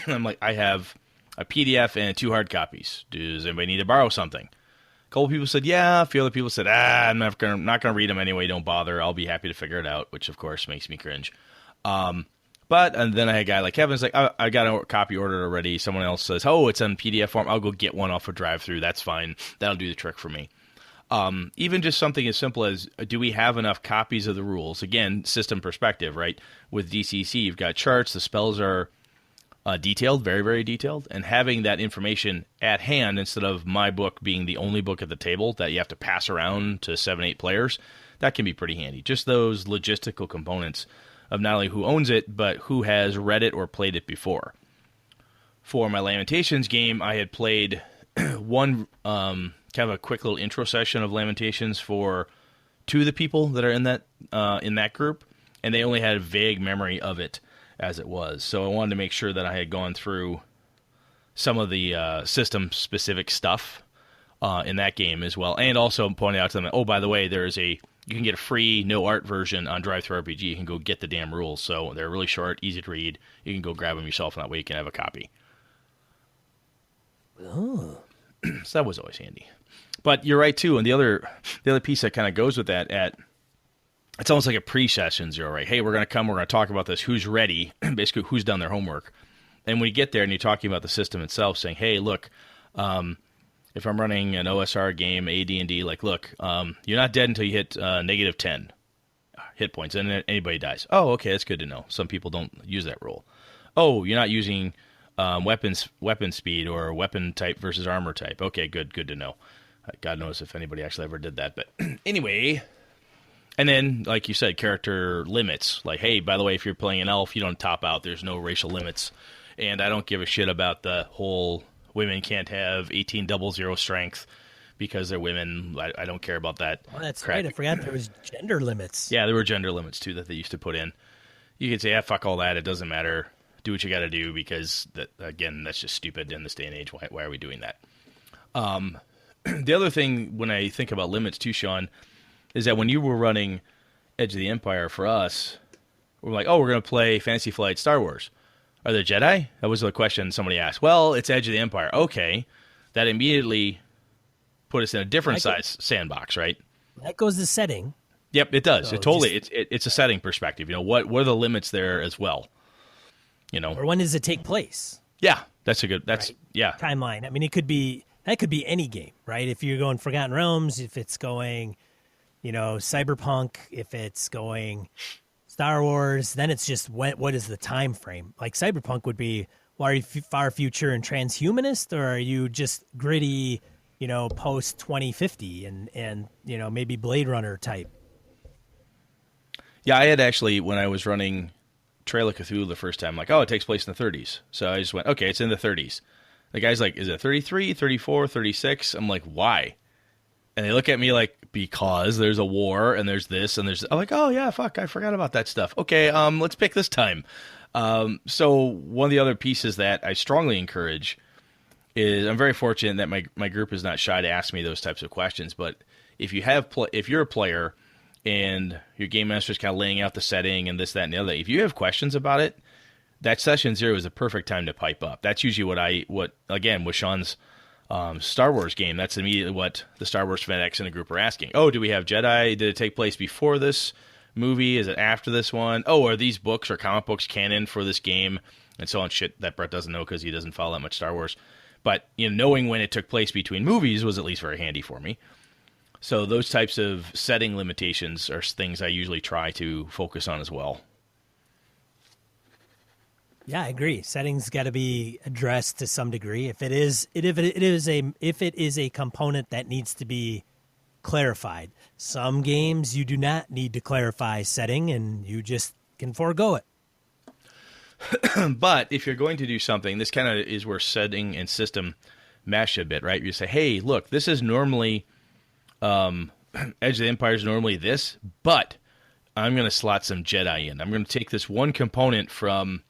I'm like, I have a PDF and 2 hard copies. Does anybody need to borrow something? A couple people said, yeah. A few other people said, I'm not gonna read them anyway. Don't bother. I'll be happy to figure it out, which, of course, makes me cringe. And then I had a guy like Kevin's like, I got a copy ordered already. Someone else says, oh, it's in PDF form. I'll go get one off a drive-through. That's fine. That'll do the trick for me. Even just something as simple as, do we have enough copies of the rules? Again, system perspective, right? With DCC, you've got charts. The spells are detailed, very, very detailed. And having that information at hand instead of my book being the only book at the table that you have to pass around to 7, 8 players, that can be pretty handy. Just those logistical components of not only who owns it, but who has read it or played it before. for my Lamentations game, I had played one kind of a quick little intro session of Lamentations for two of the people that are in that group, and they only had a vague memory of it as it was. So I wanted to make sure that I had gone through some of the system-specific stuff in that game as well, and also pointed out to them, oh, by the way, you can get a free no-art version on DriveThru RPG. You can go get the damn rules. So they're really short, easy to read. You can go grab them yourself, and that way you can have a copy. Oh. So that was always handy. But you're right, too. And the other piece that kind of goes with that, it's almost like a pre-session zero, right? Hey, we're going to talk about this. Who's ready? Basically, who's done their homework. And when you get there and you're talking about the system itself, saying, hey, look, if I'm running an OSR game, AD&D, like, look, you're not dead until you hit negative 10 hit points, and anybody dies. Oh, okay, that's good to know. Some people don't use that rule. Oh, you're not using weapon speed or weapon type versus armor type. Okay, good to know. God knows if anybody actually ever did that. But anyway, and then, like you said, character limits. Like, hey, by the way, if you're playing an elf, you don't top out. There's no racial limits. And I don't give a shit about the whole women can't have 1800 strength because they're women. I don't care about that. Oh, that's crap. right. I forgot there was gender limits. Yeah, there were gender limits, too, that they used to put in. You could say, yeah, fuck all that. It doesn't matter. Do what you got to do because, again, that's just stupid in this day and age. Why are we doing that? The other thing, when I think about limits, too, Sean, is that when you were running Edge of the Empire for us, we're like, oh, we're going to play Fantasy Flight Star Wars. Are there Jedi? That was the question somebody asked. Well, it's Edge of the Empire. Okay. That immediately put us in a different size sandbox, right? That goes to setting. Yep, it does. So It totally. It's a setting perspective. What are the limits there as well? Or when does it take place? Yeah, that's a good. Right. Yeah. Timeline. I mean, that could be any game, right? If you're going Forgotten Realms, if it's going, Cyberpunk, if it's going Star Wars, then it's just what is the time frame? Like Cyberpunk would be, are you far future and transhumanist, or are you just gritty, post 2050 and maybe Blade Runner type? Yeah, I had actually, when I was running Trail of Cthulhu the first time, like, oh, it takes place in the 30s. So I just went, okay, it's in the 30s. The guy's like, is it 33, 34, 36? I'm like, why? And they look at me like, because there's a war and there's this and there's... I'm like, oh, yeah, fuck, I forgot about that stuff. Okay, let's pick this time. So one of the other pieces that I strongly encourage is, I'm very fortunate that my group is not shy to ask me those types of questions, but if you're a player and your game master is kind of laying out the setting and this, that, and the other, if you have questions about it, that session zero is the perfect time to pipe up. That's usually what again, with Sean's Star Wars game, that's immediately what the Star Wars fanatics in the group are asking. Oh, do we have Jedi? Did it take place before this movie? Is it after this one? Oh, are these books or comic books canon for this game? And so on, shit that Brett doesn't know because he doesn't follow that much Star Wars. But knowing when it took place between movies was at least very handy for me. So those types of setting limitations are things I usually try to focus on as well. Yeah, I agree. Settings got to be addressed to some degree. If it is a component that needs to be clarified. Some games you do not need to clarify setting, and you just can forego it. But if you're going to do something, this kind of is where setting and system mesh a bit, right? You say, hey, look, this is normally Edge of the Empire is normally this, but I'm going to slot some Jedi in. I'm going to take this one component from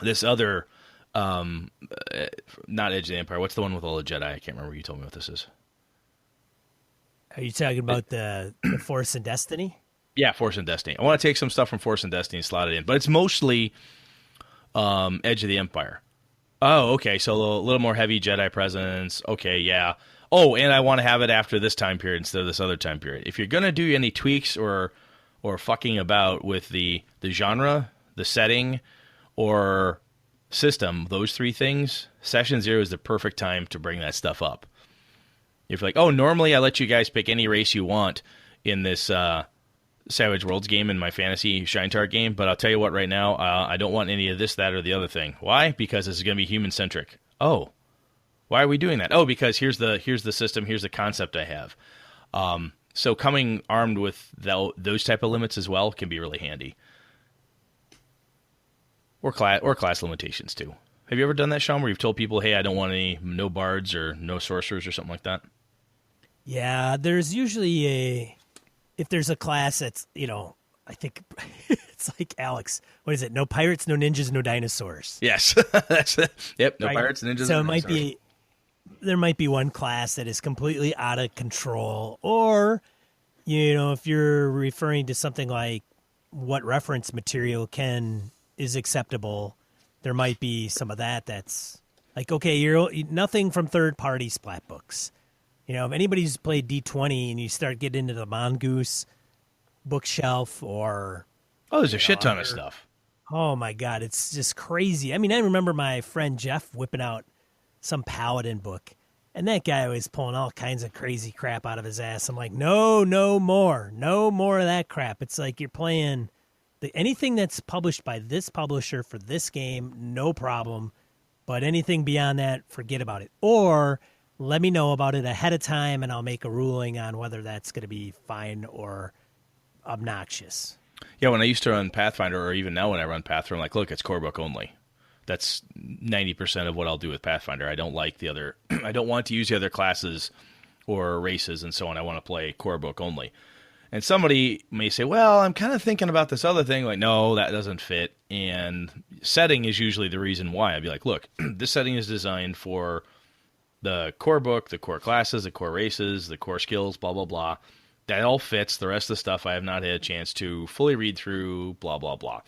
this other, not Edge of the Empire. What's the one with all the Jedi? I can't remember. You told me what this is. Are you talking about the Force and Destiny? Yeah, Force and Destiny. I want to take some stuff from Force and Destiny and slot it in, but it's mostly Edge of the Empire. Oh, okay. So a little more heavy Jedi presence. Okay, yeah. Oh, and I want to have it after this time period instead of this other time period. If you're going to do any tweaks or fucking about with the genre, the setting, or system, those three things, Session Zero is the perfect time to bring that stuff up. If you're like, oh, normally I let you guys pick any race you want in this Savage Worlds game in my fantasy Shinetard game, but I'll tell you what right now, I don't want any of this, that, or the other thing. Why? Because this is going to be human-centric. Oh, why are we doing that? Oh, because here's the system, here's the concept I have. So coming armed with those type of limits as well can be really handy. Or class limitations too. Have you ever done that, Sean, where you've told people, hey, I don't want no bards or no sorcerers or something like that? Yeah, there's usually if there's a class that's, I think it's like Alex. What is it? No pirates, no ninjas, no dinosaurs. Yes, that's it. Yep, no right? pirates, ninjas, So and there might be one class that is completely out of control, or if you're referring to something like what reference material is acceptable, there might be some of that's like, okay, you're nothing from third party splat books. If anybody's played D20 and you start getting into the Mongoose bookshelf or there's a shit ton of stuff. Oh my God, it's just crazy. I mean, I remember my friend Jeff whipping out some Paladin book, and that guy was pulling all kinds of crazy crap out of his ass. I'm like, no more of that crap. It's like you're playing anything that's published by this publisher for this game, no problem. But anything beyond that, forget about it. Or let me know about it ahead of time, and I'll make a ruling on whether that's going to be fine or obnoxious. Yeah, when I used to run Pathfinder, or even now when I run Pathfinder, I'm like, look, it's core book only. That's 90% of what I'll do with Pathfinder. I don't like the other. I don't want to use the other classes or races and so on. I want to play core book only. And somebody may say, well, I'm kind of thinking about this other thing. Like, no, that doesn't fit. And setting is usually the reason why. I'd be like, look, this setting is designed for the core book, the core classes, the core races, the core skills, blah, blah, blah. That all fits. The rest of the stuff I have not had a chance to fully read through, blah, blah, blah.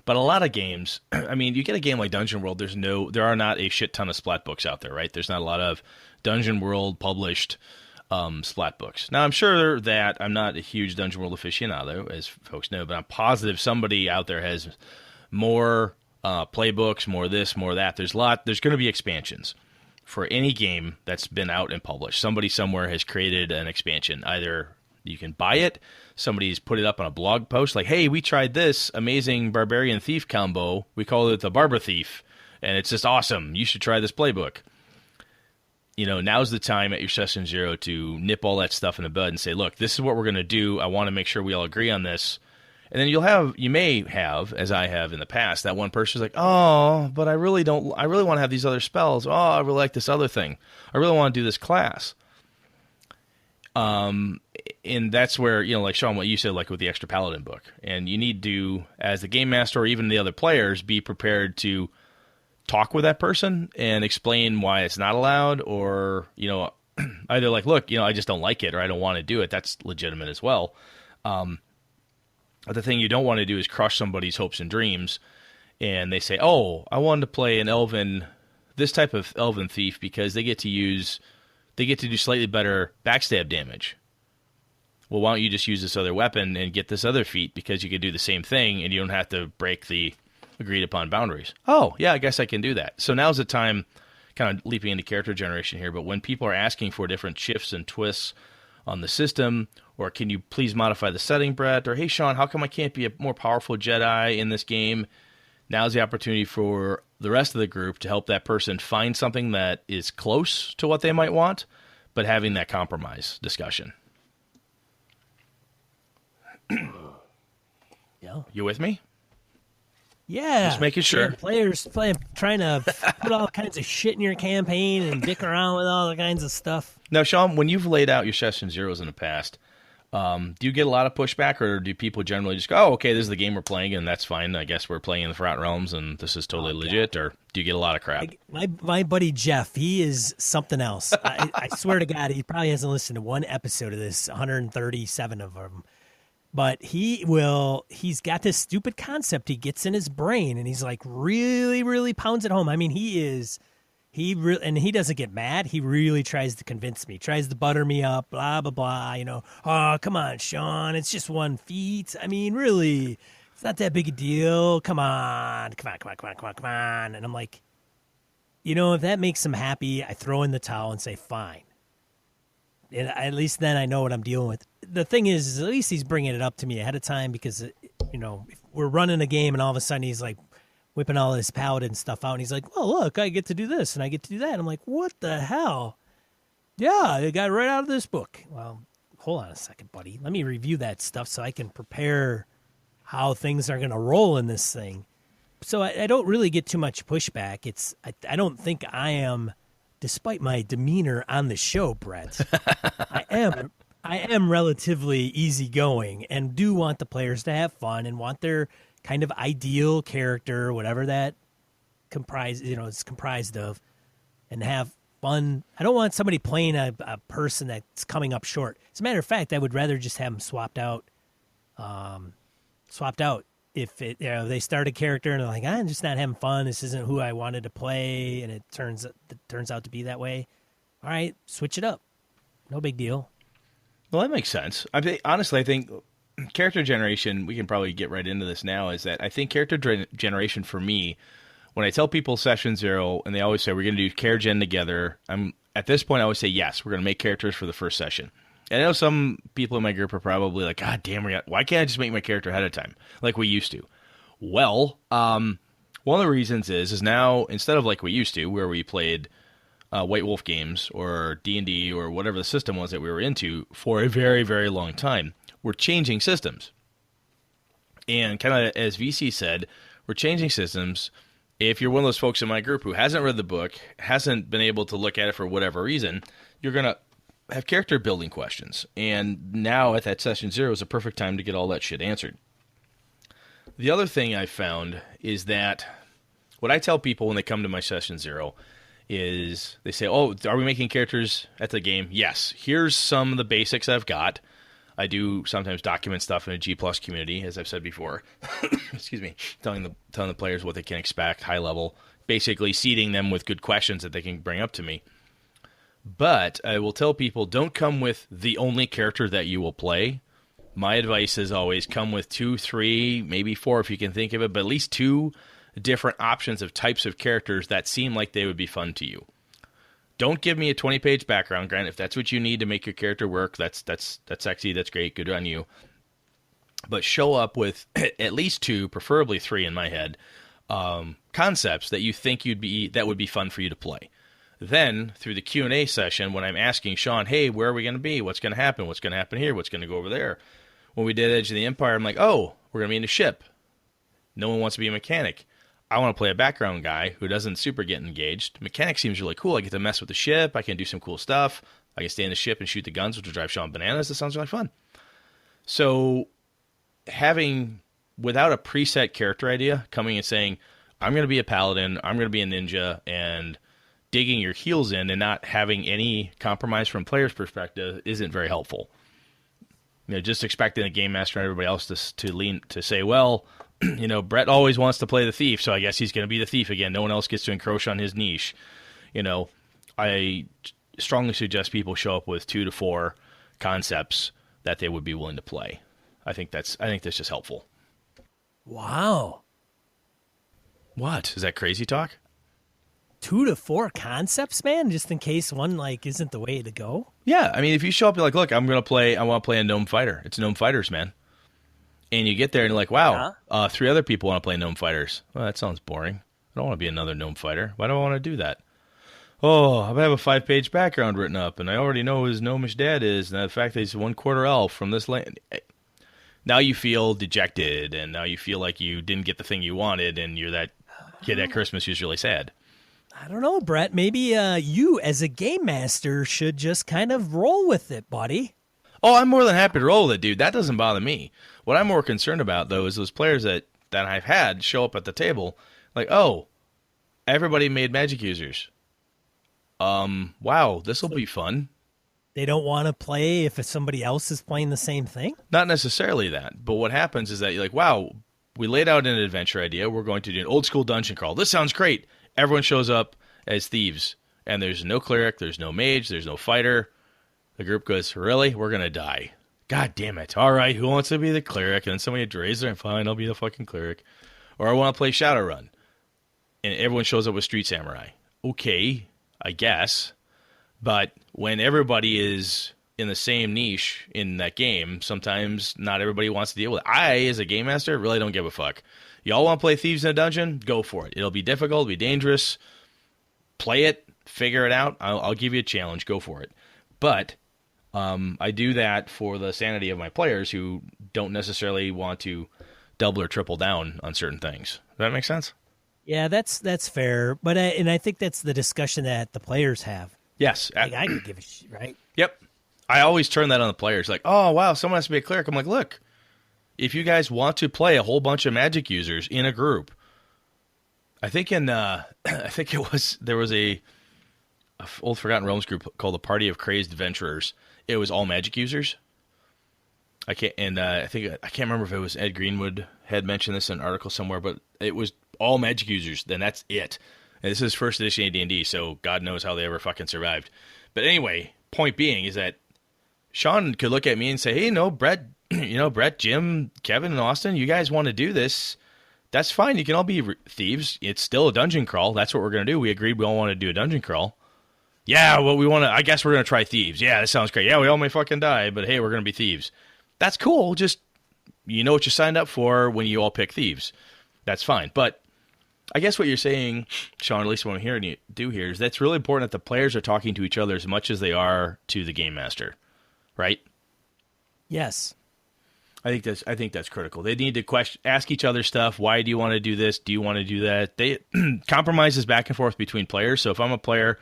But a lot of games, I mean, you get a game like Dungeon World, there are not a shit ton of splat books out there, right? There's not a lot of Dungeon World published splat books. Now, I'm sure that I'm not a huge Dungeon World aficionado, as folks know, but I'm positive somebody out there has more playbooks, more this, more that. There's going to be expansions for any game that's been out and published. Somebody somewhere has created an expansion. Either you can buy it, somebody's put it up on a blog post, like, hey, we tried this amazing Barbarian Thief combo. We call it the Barber Thief, and it's just awesome. You should try this playbook. Now's the time at your session 0 to nip all that stuff in the bud and say, look, this is what we're going to do. I want to make sure we all agree on this. And then you may have, as I have in the past, that one person's like, oh, but I really want to have these other spells. Oh, I really like this other thing. I really want to do this class. And that's where, like Sean, what you said, like with the extra Paladin book. And you need to, as the game master or even the other players, be prepared to talk with that person and explain why it's not allowed, or, either like, look, I just don't like it, or I don't want to do it. That's legitimate as well. But the thing you don't want to do is crush somebody's hopes and dreams, and they say, oh, I wanted to play this type of elven thief because they get to do slightly better backstab damage. Well, why don't you just use this other weapon and get this other feat, because you can do the same thing and you don't have to break the agreed upon boundaries. Oh, yeah, I guess I can do that. So now's the time, kind of leaping into character generation here, but when people are asking for different shifts and twists on the system, or can you please modify the setting, Brett, or hey, Sean, how come I can't be a more powerful Jedi in this game? Now's the opportunity for the rest of the group to help that person find something that is close to what they might want, but having that compromise discussion. Yeah. You with me? Yeah. Just making sure. Yeah, players trying to put all kinds of shit in your campaign and dick around with all kinds of stuff. Now, Sean, when you've laid out your session 0s in the past, do you get a lot of pushback, or do people generally just go, oh, okay, this is the game we're playing, and that's fine. I guess we're playing in the Forgotten Realms, and this is totally legit, or do you get a lot of crap? My buddy Jeff, he is something else. I swear to God, he probably hasn't listened to one episode of this, 137 of them. But he's got this stupid concept he gets in his brain, and he's like really, really pounds it home. I mean, and he doesn't get mad. He really tries to convince me, tries to butter me up, blah, blah, blah. Oh, come on, Sean, it's just one feat. I mean, really, it's not that big a deal. Come on. And I'm like, if that makes him happy, I throw in the towel and say, fine. And at least then I know what I'm dealing with. The thing is at least he's bringing it up to me ahead of time, because, if we're running a game and all of a sudden he's like whipping all this Paladin stuff out, and he's like, well, look, I get to do this and I get to do that. I'm like, what the hell? Yeah, it got right out of this book. Well, hold on a second, buddy. Let me review that stuff so I can prepare how things are going to roll in this thing. So I don't really get too much pushback. I don't think I am, despite my demeanor on the show, Brett. I am relatively easygoing and do want the players to have fun and want their kind of ideal character, whatever that is comprised of, and have fun. I don't want somebody playing a person that's coming up short. As a matter of fact, I would rather just have them swapped out. If they start a character and they're like, I'm just not having fun. This isn't who I wanted to play, and it turns out to be that way. All right, switch it up. No big deal. Well, that makes sense. Honestly, I think character generation, we can probably get right into this now, is that I think character generation for me, when I tell people session 0 and they always say we're going to do care gen together, at this point I always say yes, we're going to make characters for the first session. And I know some people in my group are probably like, God damn, why can't I just make my character ahead of time like we used to? Well, one of the reasons is now, instead of like we used to, where we played White Wolf games or D&D or whatever the system was that we were into for a very, very long time, we're changing systems. And kind of as VC said, we're changing systems. If you're one of those folks in my group who hasn't read the book, hasn't been able to look at it for whatever reason, you're going to have character building questions. And now at that session 0 is a perfect time to get all that shit answered. The other thing I found is that what I tell people when they come to my session 0 is they say, oh, are we making characters at the game? Yes. Here's some of the basics I've got. I do sometimes document stuff in a G+ community, as I've said before. Excuse me. Telling the players what they can expect, high level. Basically seeding them with good questions that they can bring up to me. But I will tell people, don't come with the only character that you will play. My advice is always come with 2, 3, maybe 4 if you can think of it, but at least 2 different options of types of characters that seem like they would be fun to you. Don't give me a 20-page background, Grant. If that's what you need to make your character work, that's sexy, that's great, good on you. But show up with at least 2, preferably 3 in my head, concepts that you think that would be fun for you to play. Then, through the Q&A session, when I'm asking Sean, hey, where are we going to be? What's going to happen? What's going to happen here? What's going to go over there? When we did Edge of the Empire, I'm like, oh, we're going to be in a ship. No one wants to be a mechanic. I want to play a background guy who doesn't super get engaged. Mechanic seems really cool. I get to mess with the ship. I can do some cool stuff. I can stay in the ship and shoot the guns, which will drive Sean bananas. That sounds really fun. So, without a preset character idea, coming and saying, I'm going to be a paladin, I'm going to be a ninja, and digging your heels in and not having any compromise from player's perspective isn't very helpful. Just expecting the game master and everybody else to say, well, Brett always wants to play the thief, so I guess he's going to be the thief again. No one else gets to encroach on his niche. I strongly suggest people show up with 2 to 4 concepts that they would be willing to play. I think that's just helpful. Wow. What? Is that crazy talk? 2 to 4 concepts, man, just in case one isn't the way to go. Yeah, I mean, if you show up, you're like, look, I want to play a gnome fighter. It's gnome fighters, man. And you get there and you're like, wow, 3 other people want to play gnome fighters. Well, that sounds boring. I don't want to be another gnome fighter. Why do I want to do that? Oh, I have a 5-page background written up, and I already know who his gnomish dad is, and the fact that he's 1/4 elf from this land. Now you feel dejected, and now you feel like you didn't get the thing you wanted, and you're that kid at Christmas who's really sad. I don't know, Brett. Maybe you, as a game master, should just kind of roll with it, buddy. Oh, I'm more than happy to roll with it, dude. That doesn't bother me. What I'm more concerned about, though, is those players that I've had show up at the table, like, oh, everybody made magic users. Wow, this will be fun. They don't want to play if somebody else is playing the same thing? Not necessarily that, but what happens is that you're like, wow, we laid out an adventure idea. We're going to do an old school dungeon crawl. This sounds great. Everyone shows up as thieves, and there's no cleric, there's no mage, there's no fighter. The group goes, really? We're going to die. God damn it. All right, who wants to be the cleric? And then somebody raises their hand, fine, I'll be the fucking cleric. Or I want to play Shadowrun. And everyone shows up with Street Samurai. Okay, I guess. But when everybody is in the same niche in that game, sometimes not everybody wants to deal with it. I, as a game master, really don't give a fuck. Y'all want to play Thieves in a Dungeon? Go for it. It'll be difficult, it'll be dangerous. Play it, figure it out. I'll give you a challenge. Go for it. But I do that for the sanity of my players who don't necessarily want to double or triple down on certain things. Does that make sense? Yeah, that's fair. But and I think that's the discussion that the players have. Yes. Like, I could give a shit, right? Yep. I always turn that on the players. Like, oh, wow, someone has to be a cleric. I'm like, look, if you guys want to play a whole bunch of magic users in a group, I think there was a old Forgotten Realms group called the Party of Crazed Adventurers. It was all magic users. I can't remember if it was Ed Greenwood had mentioned this in an article somewhere, but it was all magic users. Then that's it. And this is first edition AD&D, so God knows how they ever fucking survived. But anyway, point being is that Sean could look at me and say, "Hey, no, Brett, Brett, Jim, Kevin, and Austin, you guys want to do this? That's fine. You can all be thieves. It's still a dungeon crawl. That's what we're going to do. We agreed we all want to do a dungeon crawl. Yeah, well, I guess we're going to try thieves. Yeah, that sounds great. Yeah, we all may fucking die, but hey, we're going to be thieves. That's cool. Just, you know what you signed up for when you all pick thieves. That's fine. But I guess what you're saying, Sean, at least what I'm hearing you do here, is that's really important that the players are talking to each other as much as they are to the game master, right? Yes. I think that's critical. They need to ask each other stuff. Why do you want to do this? Do you want to do that? They compromises back and forth between players. So if I'm a player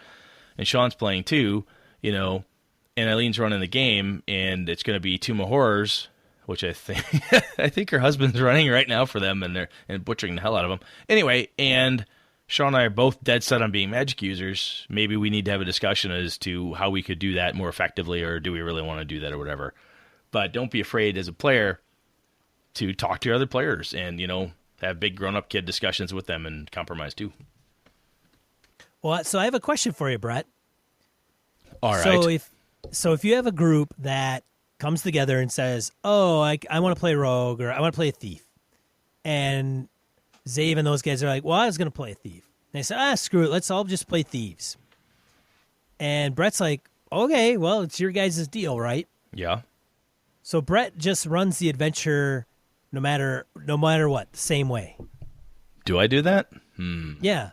and Sean's playing too, and Eileen's running the game, and it's going to be Tomb of Horrors, which I think her husband's running right now for them, and butchering the hell out of them. Anyway, and Sean and I are both dead set on being magic users. Maybe we need to have a discussion as to how we could do that more effectively, or do we really want to do that, or whatever. But don't be afraid as a player to talk to your other players and, have big grown-up kid discussions with them and compromise too. Well, so I have a question for you, Brett. All right. So if you have a group that comes together and says, "Oh, I want to play rogue," or "I want to play a thief," and Zave and those guys are like, "Well, I was going to play a thief." And they say, "Screw it, let's all just play thieves." And Brett's like, "Okay, well, it's your guys' deal, right?" Yeah. So Brett just runs the adventure no matter what, the same way. Do I do that? Yeah.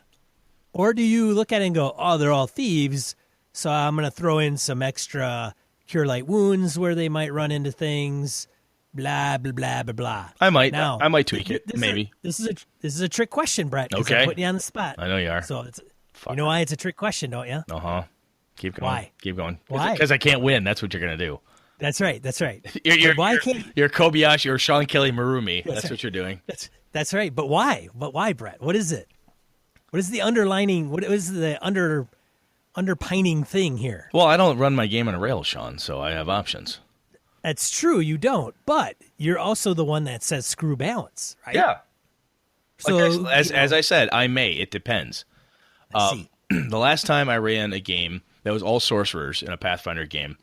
Or do you look at it and go, "Oh, they're all thieves, so I'm going to throw in some extra cure light wounds where they might run into things, blah, blah, blah, blah, blah." I might tweak it, maybe. This is a trick question, Brett. Okay. I'm putting you on the spot. I know you are. So you know why it's a trick question, don't you? Uh-huh. Keep going. Why? Keep going. Why? Because I can't win. That's what you're going to do. That's right. You're Kobayashi or Sean Kelly Marumi. That's what you're doing. That's right. But why? Brett? What is it? What is the underlining? What is the underpining thing here? Well, I don't run my game on a rail, Sean, so I have options. That's true. You don't. But you're also the one that says screw balance, right? Yeah. So as I said, I may. It depends. I see. The last time I ran a game that was all sorcerers in a Pathfinder game,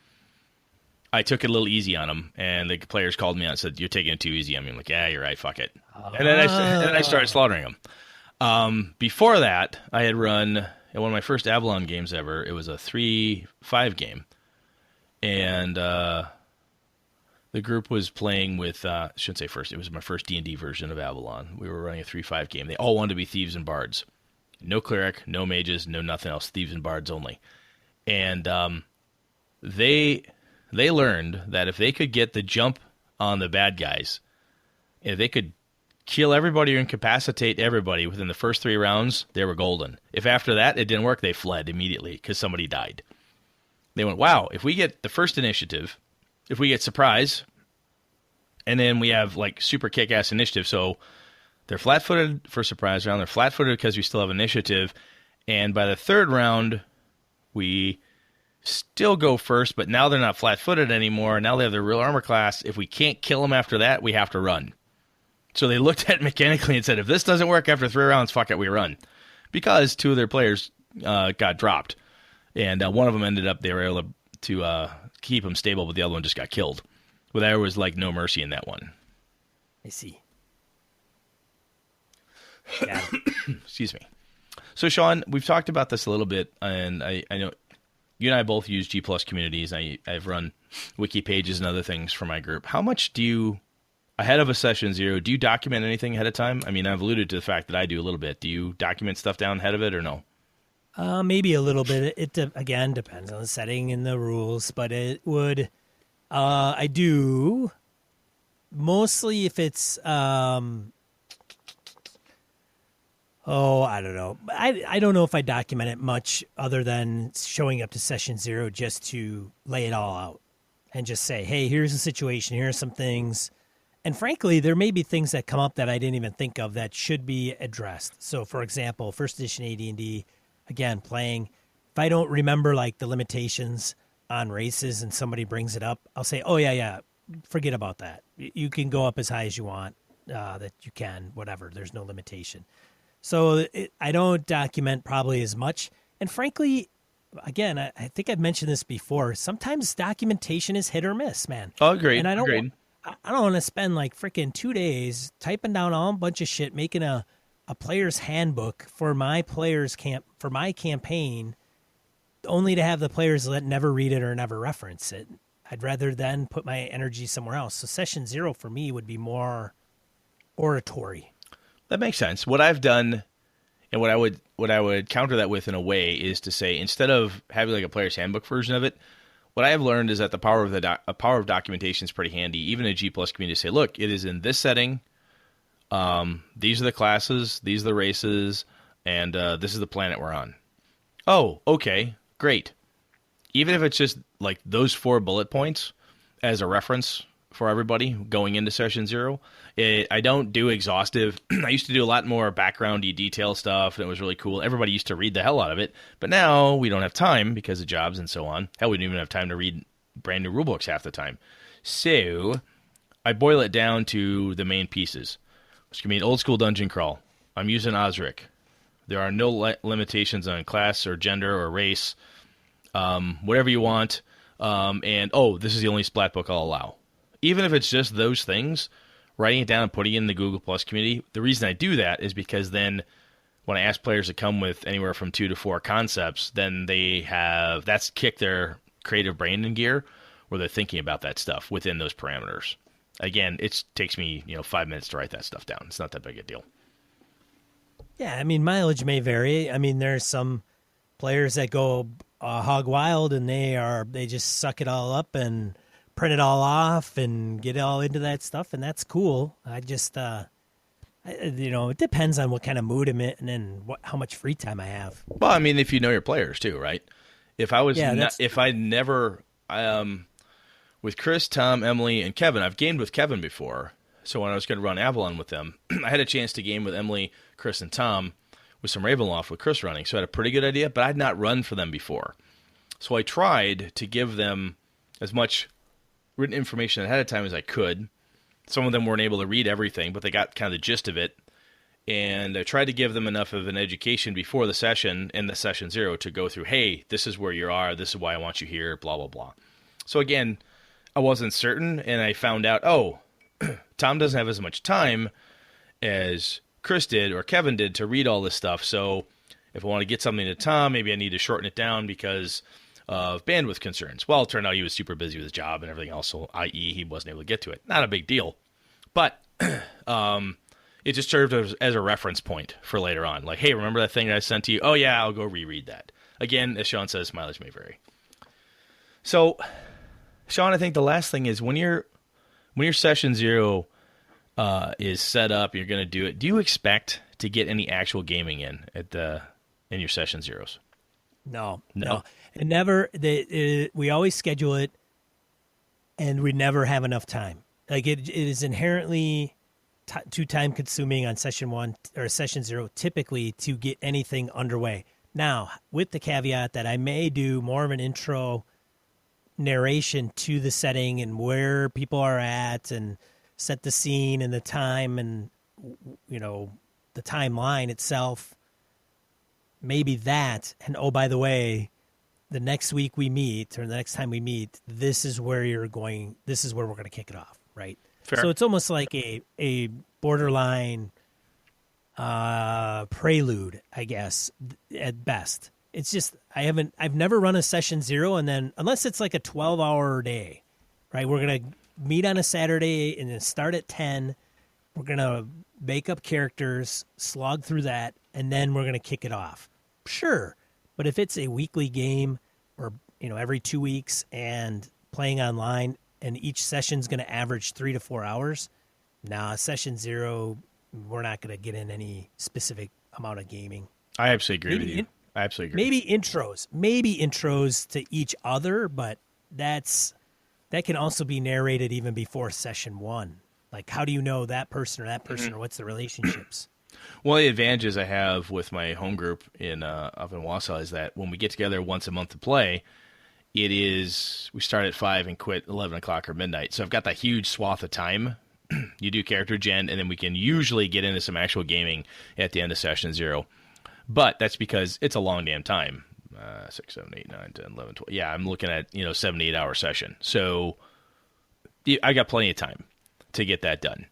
I took it a little easy on them, and the players called me out and said, "You're taking it too easy." I'm like, "Yeah, you're right. Fuck it." And then I started slaughtering them. Before that, I had run in one of my first Avalon games ever. It was a 3-5 game, and the group was playing with. I shouldn't say first. It was my first D&D version of Avalon. We were running a 3-5 game. They all wanted to be thieves and bards. No cleric, no mages, no nothing else. Thieves and bards only. And they learned that if they could get the jump on the bad guys, if they could kill everybody or incapacitate everybody within the first 3 rounds, they were golden. If after that it didn't work, they fled immediately because somebody died. They went, wow, if we get the first initiative, if we get surprise, and then we have like super kick-ass initiative, so they're flat-footed for surprise round, they're flat-footed because we still have initiative, and by the 3rd round, we still go first, but now they're not flat-footed anymore. Now they have their real armor class. If we can't kill them after that, we have to run. So they looked at it mechanically and said, if this doesn't work after 3 rounds, fuck it, we run. Because 2 of their players got dropped. And one of them ended up, they were able to keep him stable, but the other one just got killed. But there was like no mercy in that one. I see. Excuse me. So, Sean, we've talked about this a little bit, and I know you and I both use G+ communities. I've run wiki pages and other things for my group. How much do you, ahead of a session 0, do you document anything ahead of time? I mean, I've alluded to the fact that I do a little bit. Do you document stuff down ahead of it or no? Maybe a little bit. It again depends on the setting and the rules, but it would. I do Mostly if it's I don't know. I don't know if I document it much other than showing up to session 0 just to lay it all out and just say, hey, here's the situation. Here are some things. And frankly, there may be things that come up that I didn't even think of that should be addressed. So, for example, first edition AD&D, again, playing. If I don't remember like the limitations on races and somebody brings it up, I'll say, oh, yeah, forget about that. You can go up as high as you want, that you can, whatever. There's no limitation. So I don't document probably as much. And frankly, again, I think I've mentioned this before. Sometimes documentation is hit or miss, man. Oh, agreed. And I don't agreed. I don't want to spend like freaking 2 days typing down all a bunch of shit, making a player's handbook for my for my campaign, only to have the players that never read it or never reference it. I'd rather then put my energy somewhere else. So session 0 for me would be more oratory. That makes sense. What I've done, and what I would counter that with in a way, is to say, instead of having like a player's handbook version of it, what I have learned is that the power of documentation is pretty handy. Even a G plus community say, look, it is in this setting. These are the classes, these are the races, and this is the planet we're on. Oh, okay, great. Even if it's just like those 4 bullet points as a reference for everybody going into session 0, I don't do exhaustive. I used to do a lot more backgroundy detail stuff, and it was really cool. Everybody used to read the hell out of it, but now we don't have time because of jobs and so on. Hell, we don't even have time to read brand new rulebooks half the time. So I boil it down to the main pieces. It's going to be an old school dungeon crawl. I'm using Osric. There are no limitations on class or gender or race, whatever you want. And, this is the only splat book I'll allow. Even if it's just those things, writing it down and putting it in the Google Plus community, the reason I do that is because then when I ask players to come with anywhere from 2 to 4 concepts, then that's kicked their creative brain in gear where they're thinking about that stuff within those parameters. Again, it takes me 5 minutes to write that stuff down. It's not that big a deal. Yeah, I mean, mileage may vary. I mean, there's some players that go hog wild and they just suck it all up and print it all off and get all into that stuff, and that's cool. I just, it depends on what kind of mood I'm in and how much free time I have. Well, I mean, if you know your players too, right? If I was, with Chris, Tom, Emily, and Kevin, I've gamed with Kevin before. So when I was going to run Avalon with them, I had a chance to game with Emily, Chris, and Tom with some Ravenloft with Chris running. So I had a pretty good idea, but I'd not run for them before. So I tried to give them as much written information ahead of time as I could. Some of them weren't able to read everything, but they got kind of the gist of it. And I tried to give them enough of an education before the session, in the session 0, to go through, hey, this is where you are, this is why I want you here, blah, blah, blah. So again, I wasn't certain, and I found out, Tom doesn't have as much time as Chris did or Kevin did to read all this stuff. So if I want to get something to Tom, maybe I need to shorten it down because of bandwidth concerns. Well, it turned out he was super busy with his job and everything else, so i.e. he wasn't able to get to it. Not a big deal. But it just served as a reference point for later on. Like, hey, remember that thing that I sent to you? Oh, yeah, I'll go reread that. Again, as Sean says, mileage may vary. So, Sean, I think the last thing is when your session 0 is set up, you're going to do it. Do you expect to get any actual gaming in your session 0s? No. It never. We always schedule it, and we never have enough time. Like it is inherently too time consuming on session 1 or session 0, typically, to get anything underway. Now, with the caveat that I may do more of an intro narration to the setting and where people are at, and set the scene and the time and the timeline itself. Maybe that, and oh, by the way, the next week we meet, or the next time we meet, this is where we're going to kick it off, right? Fair. So it's almost like a borderline prelude, I guess, at best. It's just I've never run a session 0, and then unless it's like a 12-hour day, right? We're gonna meet on a Saturday and then start at 10. We're gonna make up characters, slog through that, and then we're gonna kick it off. Sure, but if it's a weekly game or every 2 weeks and playing online, and each session's going to average 3 to 4 hours. Nah, session 0, we're not going to get in any specific amount of gaming. I absolutely agree with you. I absolutely agree. Maybe intros to each other, but that can also be narrated even before session 1. Like, how do you know that person or or what's the relationships? One of the advantages I have with my home group up in Wausau is that when we get together once a month to play, we start at 5 and quit 11 o'clock or midnight. So I've got that huge swath of time. You do character gen, and then we can usually get into some actual gaming at the end of session 0. But that's because it's a long damn time. 6, 7, 8, 9, 10, 11, 12. Yeah, I'm looking at 7 to 8 hour session. So I got plenty of time to get that done.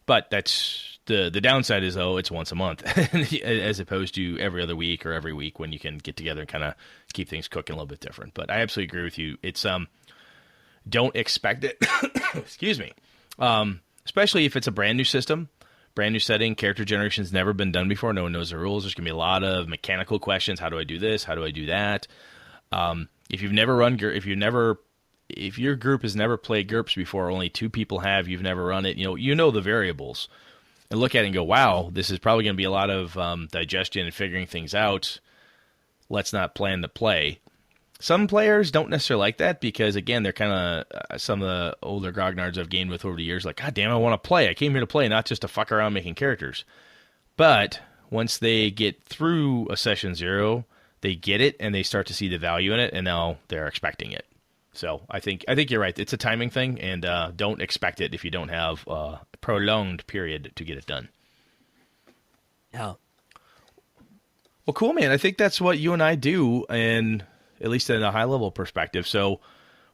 But that's the downside is, though, it's once a month as opposed to every other week or every week when you can get together and kind of keep things cooking a little bit different. But I absolutely agree with you. It's don't expect it. Excuse me. Especially if it's a brand new system, brand new setting, character generation's never been done before. No one knows the rules. There's going to be a lot of mechanical questions. How do I do this? How do I do that? If you've never run, if your group has never played GURPS before, only 2 people have, you've never run it, you know the variables. And look at it and go, wow, this is probably going to be a lot of digestion and figuring things out. Let's not plan to play. Some players don't necessarily like that because, again, they're kind of some of the older grognards I've gained with over the years, like, God damn, I want to play. I came here to play, not just to fuck around making characters. But once they get through a session 0, they get it and they start to see the value in it, and now they're expecting it. So I think you're right. It's a timing thing, and don't expect it if you don't have a prolonged period to get it done. Yeah. Well, cool, man. I think that's what you and I do, and at least in a high-level perspective. So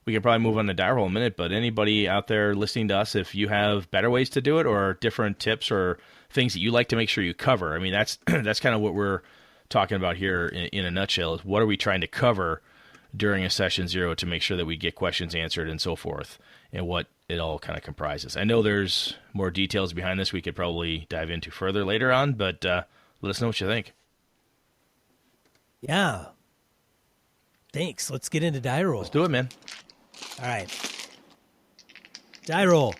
we can probably move on to die roll in a minute, but anybody out there listening to us, if you have better ways to do it or different tips or things that you like to make sure you cover, I mean, that's that's kind of what we're talking about here in a nutshell, is what are we trying to cover during a session 0 to make sure that we get questions answered and so forth, and what it all kind of comprises. I know there's more details behind this we could probably dive into further later on, but let us know what you think. Yeah. Thanks. Let's get into die roll. Let's do it, man. All right. Die roll.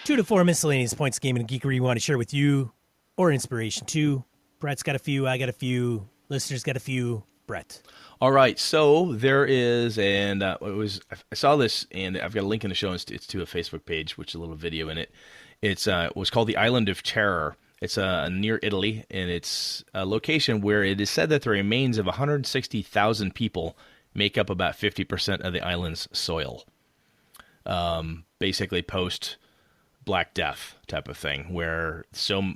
2 to 4 miscellaneous points, gaming and geekery you want to share with you, or inspiration too. Brett's got a few. I got a few. Listeners got a few. Brett. All right. So there is, and I saw this, and I've got a link in the show. It's to a Facebook page, which is a little video in it. It was called the Island of Terror. It's near Italy, and it's a location where it is said that the remains of 160,000 people make up about 50% of the island's soil. Basically post Black Death type of thing, where so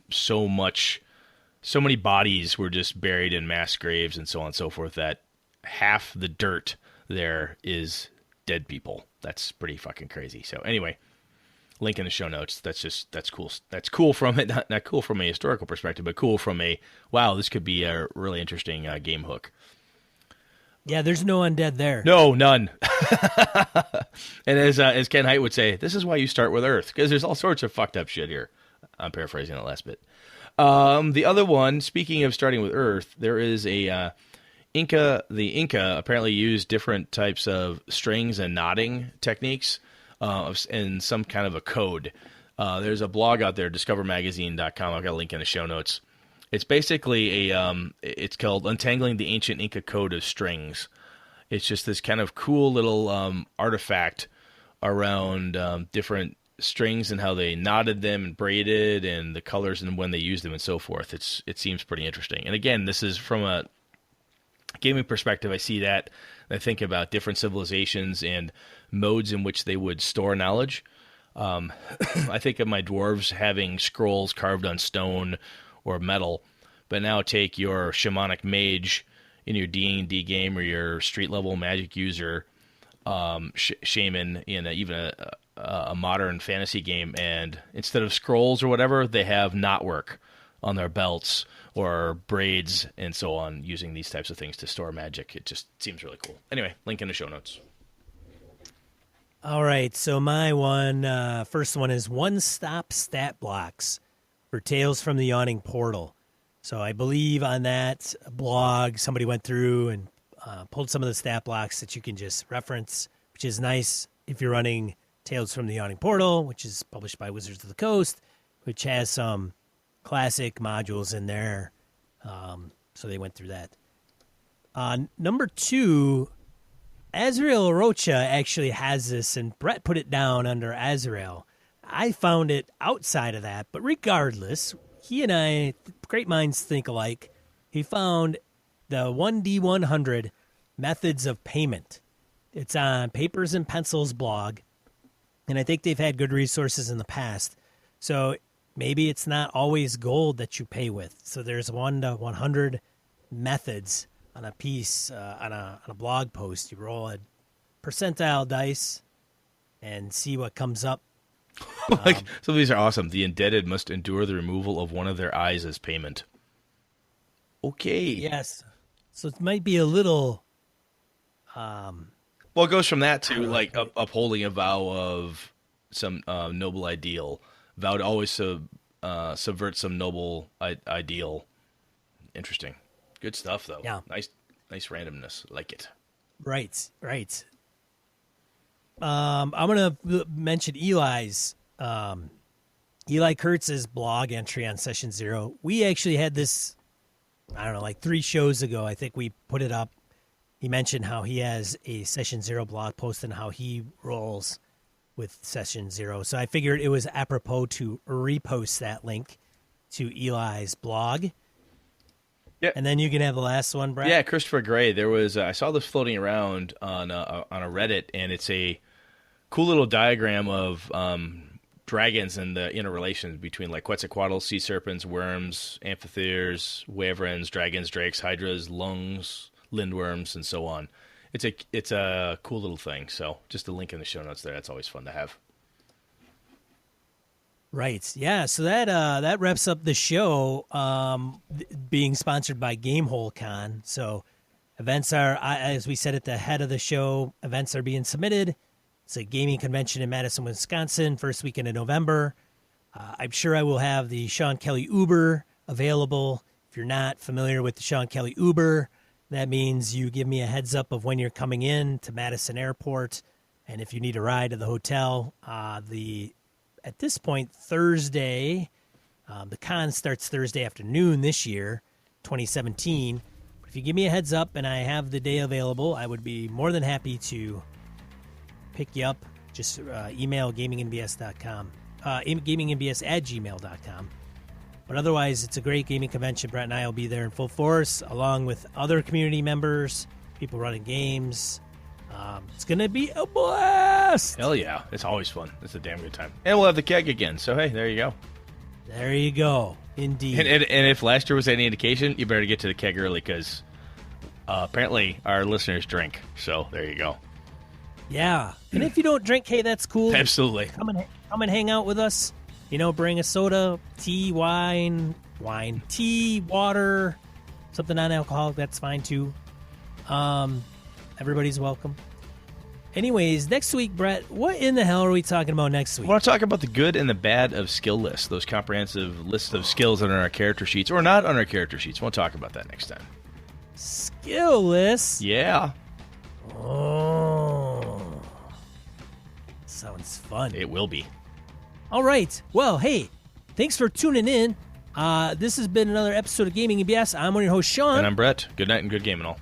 many bodies were just buried in mass graves and so on and so forth that half the dirt there is dead people. That's pretty fucking crazy. So anyway, link in the show notes. That's cool. That's cool from it. Not cool from a historical perspective, but cool from a, wow, this could be a really interesting game hook. Yeah, there's no undead there. No, none. And as Ken Hite would say, this is why you start with Earth, because there's all sorts of fucked up shit here. I'm paraphrasing that last bit. The other one, speaking of starting with Earth, there is a Inca. The Inca apparently used different types of strings and knotting techniques and some kind of a code. There's a blog out there, discovermagazine.com. I've got a link in the show notes. It's basically it's called Untangling the Ancient Inca Code of Strings. It's just this kind of cool little artifact around different strings and how they knotted them and braided and the colors and when they used them and so forth. It seems pretty interesting. And again, this is from a gaming perspective. I see that. I think about different civilizations and modes in which they would store knowledge. I think of my dwarves having scrolls carved on stone or metal, but now take your shamanic mage in your D&D game or your street level magic user shaman in even a modern fantasy game, and instead of scrolls or whatever, they have knotwork on their belts or braids and so on, using these types of things to store magic. It just seems really cool. Anyway, link in the show notes. All right, so my first one is one-stop stat blocks for Tales from the Yawning Portal. So I believe on that blog, somebody went through and pulled some of the stat blocks that you can just reference, which is nice. if you're running Tales from the Yawning Portal, which is published by Wizards of the Coast, which has some classic modules in there. So they went through that. Number 2, Azrael Rocha actually has this, and Brett put it down under Azrael. I found it outside of that, but regardless, he and I, great minds think alike. He found the 1D100 methods of payment. It's on Papers and Pencils blog, and I think they've had good resources in the past. So maybe it's not always gold that you pay with. So there's 1 to 100 methods on a piece, on a blog post. You roll a percentile dice and see what comes up. Like, some of these are awesome. The indebted must endure the removal of one of their eyes as payment. Okay. Yes. So it might be a little... well, it goes from that to, like, upholding a vow of some noble ideal. Vow to always subvert some noble ideal. Interesting. Good stuff, though. Yeah. Nice randomness. Like it. Right. I'm going to mention Eli's, Eli Kurtz's blog entry on Session Zero. We actually had this, I don't know, like 3 shows ago. I think we put it up. He mentioned how he has a Session Zero blog post and how he rolls with Session Zero. So I figured it was apropos to repost that link to Eli's blog. Yep. And then you can have the last one, Brad. Yeah, Christopher Gray. There was I saw this floating around on a Reddit, and it's a cool little diagram of dragons and the interrelations between, like, Quetzalcoatl, sea serpents, worms, amphitheaters, wyverns, dragons, drakes, hydras, lungs, lindworms, and so on. It's a cool little thing. So just a link in the show notes there. That's always fun to have. Right. Yeah. So that wraps up the show, being sponsored by Gamehole Con. So events are, as we said at the head of the show, events are being submitted. It's a gaming convention in Madison, Wisconsin, first weekend in November. I'm sure I will have the Sean Kelly Uber available. If you're not familiar with the Sean Kelly Uber, that means you give me a heads up of when you're coming in to Madison Airport. And if you need a ride to the hotel, at this point, Thursday, the con starts Thursday afternoon this year, 2017. But if you give me a heads up and I have the day available, I would be more than happy to pick you up. Just email gamingnbs.com, gamingnbs@gmail.com. But otherwise, it's a great gaming convention. Brett and I will be there in full force, along with other community members, people running games. It's going to be a blast. Hell yeah. It's always fun. It's a damn good time. And we'll have the keg again. So, hey, there you go. There you go. Indeed. And if last year was any indication, you better get to the keg early because apparently our listeners drink. So, there you go. Yeah. And if you don't drink, hey, that's cool. Absolutely. Come and hang out with us. You know, bring a soda, tea, tea, water, something non-alcoholic. That's fine, too. Everybody's welcome. Anyways, next week, Brett, what in the hell are we talking about next week? I want to talk about the good and the bad of skill lists, those comprehensive lists of skills that are on our character sheets or not on our character sheets. We'll talk about that next time. Skill lists? Yeah. Oh. Sounds fun. It will be. All right. Well, hey, thanks for tuning in. This has been another episode of Gaming ABS. I'm one of your host, Sean. And I'm Brett. Good night and good game and all.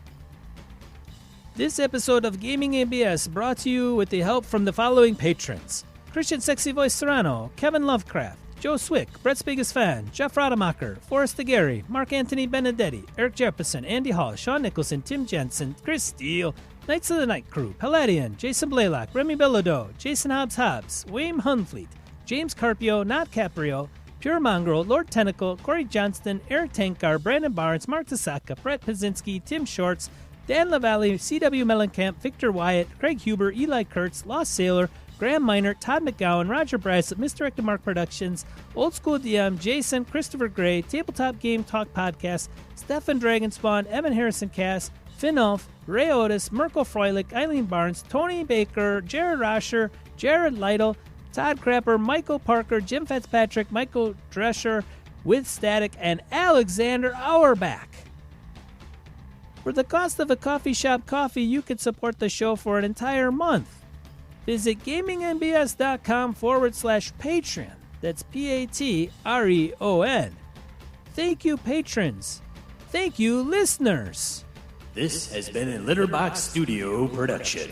This episode of Gaming ABS brought to you with the help from the following patrons: Christian Sexy Voice Serrano, Kevin Lovecraft, Joe Swick, Brett's biggest fan, Jeff Rademacher, Forrest DeGarry, Mark Anthony Benedetti, Eric Jefferson, Andy Hall, Sean Nicholson, Tim Jensen, Chris Steele, Knights of the Night Crew, Palladian, Jason Blaylock, Remy Bilodeau, Jason Hobbs, Wayne Hunfleet, James Carpio, Not Caprio, Pure Mongrel, Lord Tentacle, Corey Johnston, Eric Tankar, Brandon Barnes, Mark Tasaka, Brett Pazinski, Tim Shorts, Dan LaValle, C.W. Mellencamp, Victor Wyatt, Craig Huber, Eli Kurtz, Lost Sailor, Graham Miner, Todd McGowan, Roger Brassett, Misdirected Mark Productions, Old School DM, Jason, Christopher Gray, Tabletop Game Talk Podcast, Stefan Dragonspawn, Evan Harrison Cass, Finn Ulf, Ray Otis, Merkel Froelich, Eileen Barnes, Tony Baker, Jared Rosher, Jared Lytle, Todd Crapper, Michael Parker, Jim Fitzpatrick, Michael Drescher, With Static, and Alexander Auerbach. For the cost of a coffee shop coffee, you could support the show for an entire month. Visit gamingnbs.com/Patreon. That's Patreon. Thank you, patrons. Thank you, listeners. This has been a Litterbox Studio production.